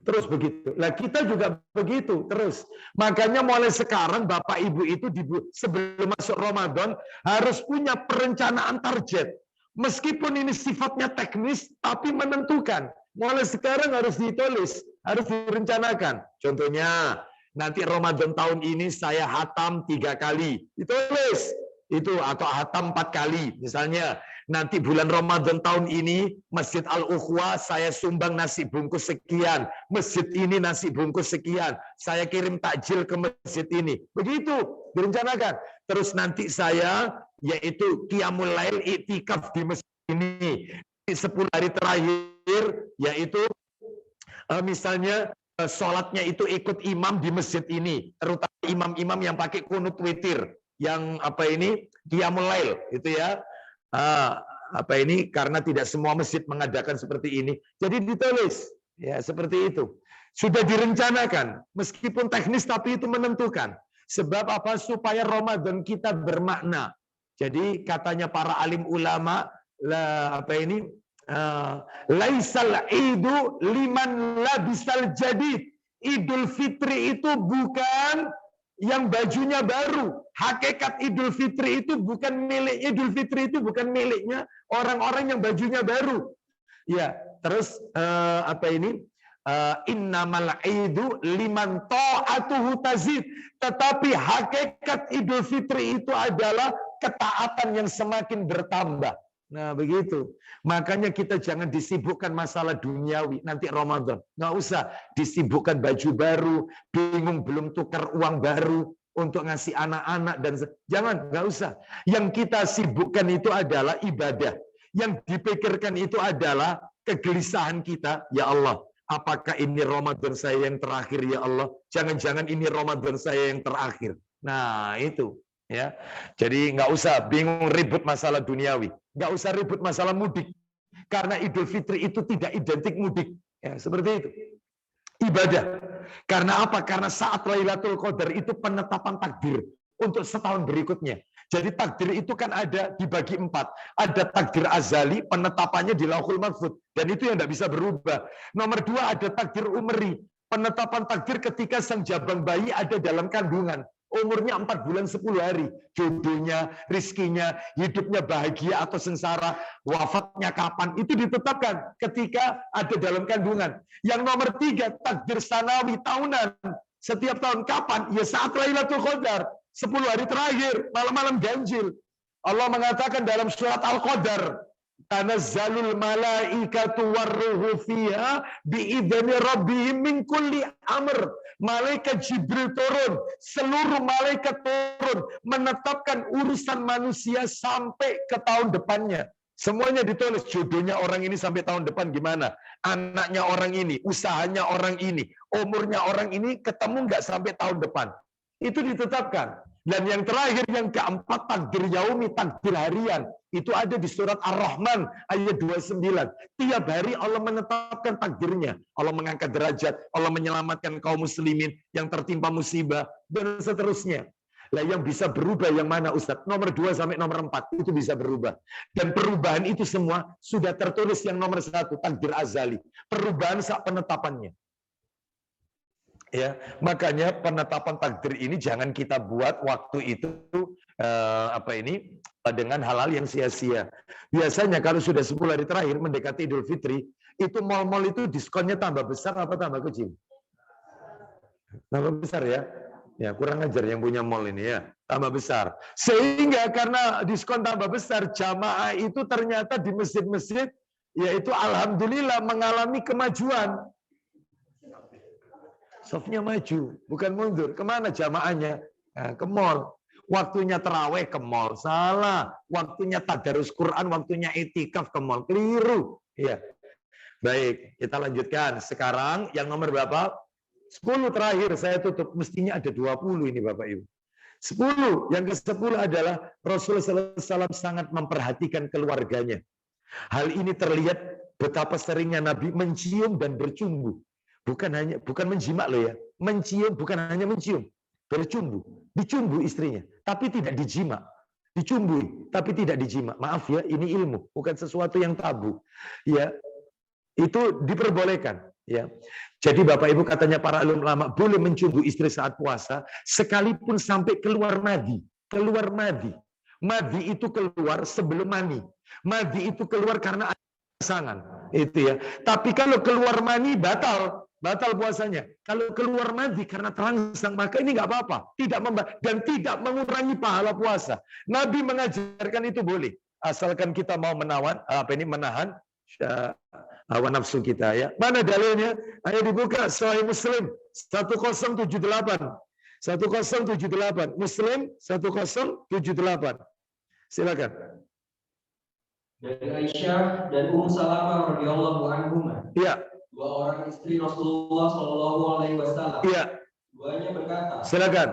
Terus begitu. Lah kita juga begitu terus. Makanya mulai sekarang Bapak Ibu itu sebelum masuk Ramadan harus punya perencanaan target. Meskipun ini sifatnya teknis tapi menentukan. Mulai sekarang harus ditulis, harus direncanakan. Contohnya, nanti Ramadan tahun ini saya hatam 3 kali. Ditulis. Itu atau hatam 4 kali. Misalnya, nanti bulan Ramadan tahun ini, Masjid Al-Ukhwa saya sumbang nasi bungkus sekian. Masjid ini nasi bungkus sekian. Saya kirim takjil ke masjid ini. Begitu, direncanakan. Terus nanti saya, yaitu Qiyamul Lail iktikaf di masjid ini. 10 hari terakhir yaitu misalnya sholatnya itu ikut imam di masjid ini, terutama imam-imam yang pakai kunut witir, yang Qiyamul Lail itu ya. Karena tidak semua masjid mengadakan seperti ini. Jadi ditulis ya seperti itu. Sudah direncanakan, meskipun teknis tapi itu menentukan. Sebab apa? Supaya Ramadan kita bermakna. Jadi katanya para alim ulama laisal idu liman labisal jadid. Idul Fitri itu bukan yang bajunya baru. Hakikat Idul Fitri itu bukan miliknya. Idul Fitri itu bukan miliknya orang-orang yang bajunya baru. Ya, terus innamal idu liman ta'atuhu tazid. Tetapi hakikat Idul Fitri itu adalah ketaatan yang semakin bertambah. Nah begitu. Makanya kita jangan disibukkan masalah duniawi. Nanti Ramadan. Nggak usah disibukkan baju baru. Bingung belum tukar uang baru. Untuk ngasih anak-anak. Jangan, nggak usah. Yang kita sibukkan itu adalah ibadah. Yang dipikirkan itu adalah kegelisahan kita. Ya Allah, apakah ini Ramadan saya yang terakhir ya Allah? Jangan-jangan ini Ramadan saya yang terakhir. Nah itu. Ya, jadi nggak usah bingung ribut masalah duniawi, nggak usah ribut masalah mudik, karena Idul Fitri itu tidak identik mudik, ya seperti itu. Ibadah, karena apa? Karena saat Lailatul Qadar itu penetapan takdir untuk setahun berikutnya. Jadi takdir itu kan ada dibagi 4, ada takdir azali, penetapannya di Lauhul Mahfuz, dan itu yang nggak bisa berubah. Nomor 2 ada takdir umri, penetapan takdir ketika sang jabang bayi ada dalam kandungan. Umurnya 4 bulan 10 hari. Jodohnya, rizkinya, hidupnya bahagia atau sengsara, wafatnya kapan, itu ditetapkan ketika ada dalam kandungan. Yang nomor 3, takdir sanawi tahunan. Setiap tahun kapan? Ya saat Lailatul Qadar. 10 hari terakhir, malam-malam ganjil. Allah mengatakan dalam surat Al-Qadar, Tanazzalul malaikatu warruhu fiha biidzni rabbihim min kulli amr. Malaikat Jibril turun, seluruh malaikat turun menetapkan urusan manusia sampai ke tahun depannya. Semuanya ditulis, jodohnya orang ini sampai tahun depan gimana, anaknya orang ini, usahanya orang ini, umurnya orang ini ketemu nggak sampai tahun depan. Itu ditetapkan. Dan yang terakhir, yang keempat, takdir yaumi, takdir harian. Itu ada di surat Ar-Rahman ayat 29. Tiap hari Allah menetapkan takdirnya. Allah mengangkat derajat, Allah menyelamatkan kaum muslimin yang tertimpa musibah, dan seterusnya. Lah yang bisa berubah yang mana Ustadz? Nomor 2 sampai nomor 4 itu bisa berubah. Dan perubahan itu semua sudah tertulis yang nomor 1, takdir azali. Perubahan saat penetapannya. Ya, makanya penetapan takdir ini jangan kita buat waktu itu dengan hal-hal yang sia-sia. Biasanya kalau sudah 10 hari terakhir mendekati Idul Fitri, itu mal-mal itu diskonnya tambah besar apa tambah kecil? Tambah besar ya. Ya, kurang ajar yang punya mal ini ya, tambah besar. Sehingga karena diskon tambah besar, jamaah itu ternyata di masjid-masjid yaitu alhamdulillah mengalami kemajuan. Softnya maju, bukan mundur. Kemana jamaahnya? Nah, ke mall. Waktunya terawih ke mall. Salah. Waktunya tadarus Quran, waktunya itikaf ke mall. Keliru. Ya. Baik, kita lanjutkan. Sekarang yang nomor berapa? 10 terakhir saya tutup. Mestinya ada 20 ini Bapak Ibu. 10. Yang ke-10 adalah Rasulullah SAW sangat memperhatikan keluarganya. Hal ini terlihat betapa seringnya Nabi mencium dan bercumbu. Bukan menjimak loh ya. Mencium bukan hanya mencium, bercumbu. Dicumbu istrinya, tapi tidak dijimak. Dicumbui, tapi tidak dijimak. Maaf ya, ini ilmu, bukan sesuatu yang tabu. Ya, itu diperbolehkan. Ya, jadi Bapak Ibu katanya para ulama boleh mencumbu istri saat puasa, sekalipun sampai keluar madi. Keluar madi. Madi itu keluar sebelum mani. Madi itu keluar karena ada pasangan. Itu ya. Tapi kalau keluar mani batal puasanya. Kalau keluar madi karena terangsang, maka ini nggak apa-apa, dan tidak mengurangi pahala puasa. Nabi mengajarkan itu boleh, asalkan kita mau menahan hawa nafsu kita ya. Mana dalilnya? Ayo dibuka Sahih Muslim 1078. 1078 Muslim 1078. Silakan. Dari Aisyah dan Salamah radhiyallahu anhuma. Iya. 2 orang istri Rasulullah Shallallahu Alaihi Wasallam. Iya. Keduanya berkata, silakan.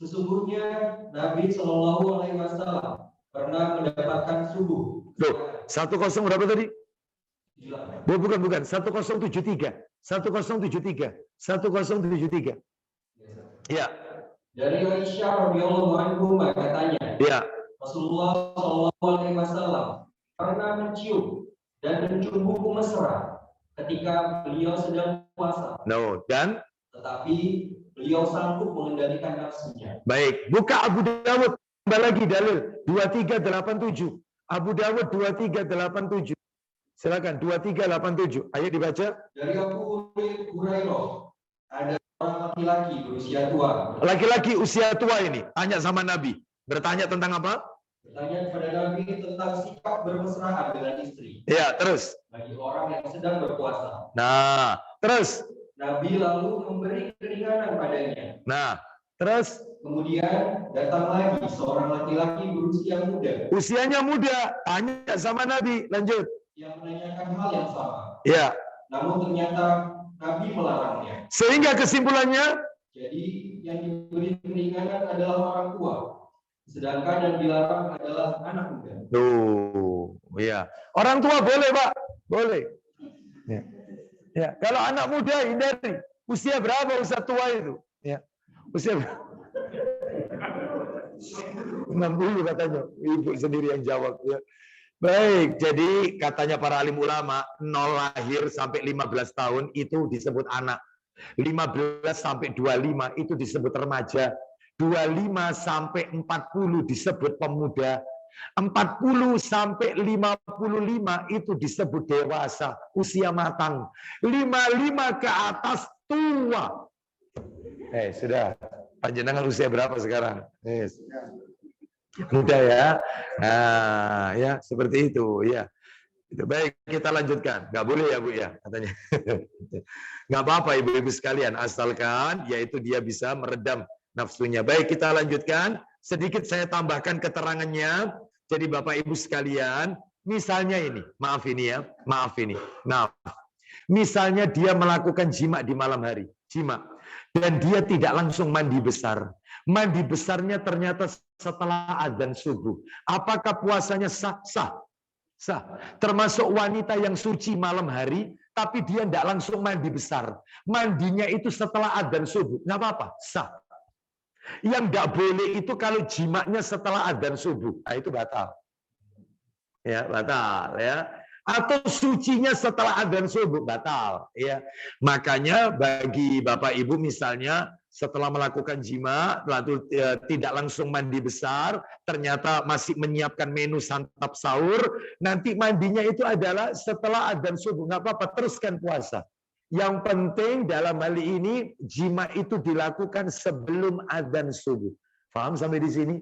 Sesungguhnya Nabi Shallallahu Alaihi Wasallam pernah mendapatkan subuh. Tuh, 10 berapa tadi? Oh, bukan. 1073. 1073. 1073. Iya. Dari Aisyah radhiyallahu anha katanya. Iya. Rasulullah Shallallahu Alaihi Wasallam pernah mencium dan mencumbuku mesra ketika beliau sedang puasa. No, dan tetapi beliau sanggup mengendalikan nafsunya. Baik, buka Abu Dawud, tambah lagi dalil 2387. Abu Dawud 2387. Silakan 2387. Ayo dibaca. Dari Abu Hurairah, ada orang laki-laki berusia tua. Laki-laki usia tua ini tanya sama Nabi. Bertanya tentang apa? Bertanya kepada Nabi tentang sikap bermesraan dengan istri. Ya, terus. Bagi orang yang sedang berpuasa. Nah, terus. Nabi lalu memberi keringanan padanya. Nah, terus. Kemudian datang lagi seorang laki-laki berusia muda. Usianya muda, tanya sama Nabi. Lanjut. Yang menanyakan hal yang sama. Ya. Namun ternyata Nabi melarangnya. Sehingga kesimpulannya. Jadi yang diberi keringanan adalah orang tua. Sedangkan yang dilarang adalah anak muda. Tuh, ya. Orang tua boleh, Pak. Boleh. Ya. Ya. Kalau anak muda hindari. Usia berapa usia tua itu? Ya. Usia 60 katanya. Ibu sendiri yang jawab. Ya. Baik, jadi katanya para alim ulama, 0 lahir sampai 15 tahun itu disebut anak. 15 sampai 25 itu disebut remaja. 25 sampai 40 disebut pemuda. 40 sampai 55 itu disebut dewasa, usia matang. 55 ke atas tua. Sudah. Panjenengan usia berapa sekarang? Muda ya. Nah, ya seperti itu ya. Baik, kita lanjutkan. Nggak boleh ya Bu ya, katanya. Nggak apa-apa ibu-ibu sekalian, asalkan yaitu dia bisa meredam nafsunya. Baik, kita lanjutkan. Sedikit saya tambahkan keterangannya. Jadi Bapak Ibu sekalian, misalnya ini, maaf ini ya, maaf ini. Nah, misalnya dia melakukan jima di malam hari, jima. Dan dia tidak langsung mandi besar. Mandi besarnya ternyata setelah adzan subuh. Apakah puasanya sah? Sah. Sah. Termasuk wanita yang suci malam hari, tapi dia tidak langsung mandi besar. Mandinya itu setelah adzan subuh. Nggak apa-apa, sah. Yang tidak boleh itu kalau jimaknya setelah adzan subuh. Nah, itu batal. Ya, batal ya. Atau sucinya setelah adzan subuh, batal ya. Makanya bagi Bapak Ibu misalnya setelah melakukan jima lalu tidak langsung mandi besar, ternyata masih menyiapkan menu santap sahur, nanti mandinya itu adalah setelah adzan subuh, nggak apa-apa, teruskan puasa. Yang penting dalam hal ini jima itu dilakukan sebelum adzan subuh. Paham sampai di sini?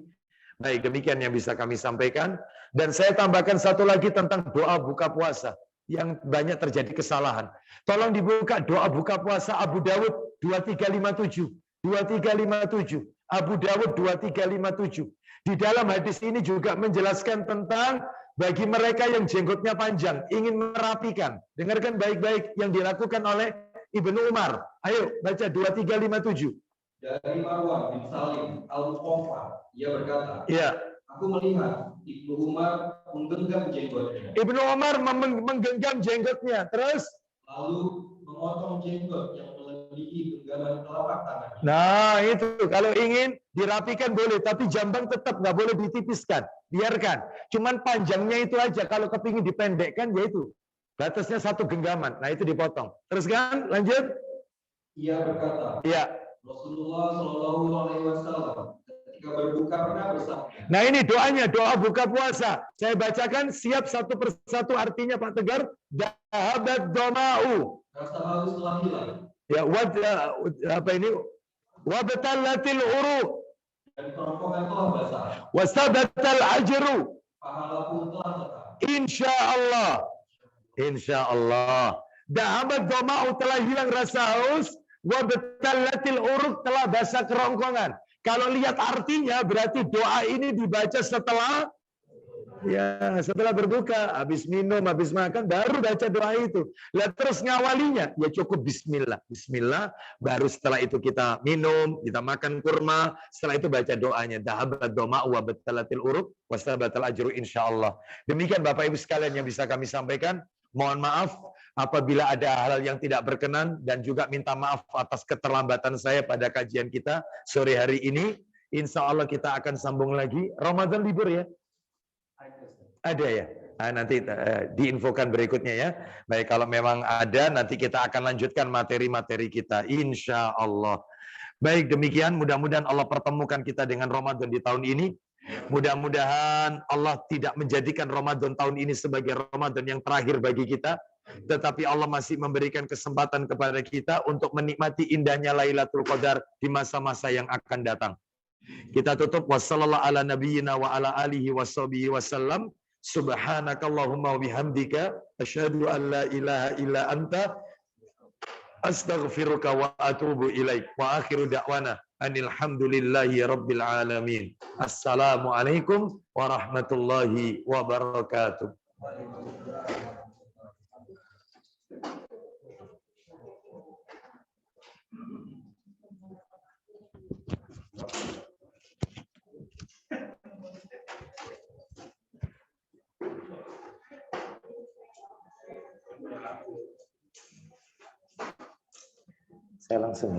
Baik, demikian yang bisa kami sampaikan. Dan saya tambahkan satu lagi tentang doa buka puasa yang banyak terjadi kesalahan. Tolong dibuka doa buka puasa Abu Dawud 2357. 2357. Abu Dawud 2357. Di dalam hadis ini juga menjelaskan tentang bagi mereka yang jenggotnya panjang, ingin merapikan. Dengarkan baik-baik yang dilakukan oleh Ibnu Umar. Ayo baca 2357. Dari Marwan bin Salim Al-Muqaffa, ia berkata, ya, aku melihat Ibnu Umar menggenggam jenggotnya. Ibnu Umar menggenggam jenggotnya, terus lalu memotong jenggot yang melebihi genggaman telapak tangannya. Nah itu kalau ingin dirapikan boleh, tapi jambang tetap nggak boleh ditipiskan, biarkan. Cuman panjangnya itu aja. Kalau kepingin dipendekkan, yaitu batasnya 1 genggaman. Nah itu dipotong. Terus kan, lanjut. Ia berkata, ya, Rasulullah Shallallahu Alaihi Wasallam ketika berbuka pernah bersabda. Nah ini doanya, doa buka puasa. Saya bacakan siap satu persatu artinya Pak Tegar. Dahabat doma'u. Rasa haus telah hilang. Ya, apa ini? Wabtalatil uruq. Dan kerongkongan telah basah. Wasabatal ajru. Pahala pun telah tetap. Insya Allah. Insya Allah. Dahabat doma'u telah hilang rasa haus. Wabtalatil uruq telah basah kerongkongan. Kalau lihat artinya berarti doa ini dibaca setelah setelah berbuka, habis minum, habis makan, baru baca doa itu. Lah terus ngawalinya, ya cukup bismillah. Bismillah, baru setelah itu kita minum, kita makan kurma, setelah itu baca doanya. Dahabat doma wa batalatil uruq wasabatal ajru insyaallah. Demikian Bapak Ibu sekalian yang bisa kami sampaikan. Mohon maaf apabila ada hal yang tidak berkenan dan juga minta maaf atas keterlambatan saya pada kajian kita sore hari ini. Insya Allah kita akan sambung lagi. Ramadan libur ya? Ada ya? Nah, nanti diinfokan berikutnya ya. Baik, kalau memang ada nanti kita akan lanjutkan materi-materi kita. Insya Allah. Baik, demikian. Mudah-mudahan Allah pertemukan kita dengan Ramadan di tahun ini. Mudah-mudahan Allah tidak menjadikan Ramadan tahun ini sebagai Ramadan yang terakhir bagi kita, tetapi Allah masih memberikan kesempatan kepada kita untuk menikmati indahnya Lailatul Qadar di masa-masa yang akan datang. Kita tutup wassallallahu ala nabiyyina wa ala alihi washabihi wasallam. Subhanakallahumma wa bihamdika asyhadu an la ilaha illa anta astaghfiruka wa atubu ilaik. Wa akhiru da'wana anil hamdulillahi rabbil alamin. Assalamualaikum warahmatullahi wabarakatuh. Saya langsung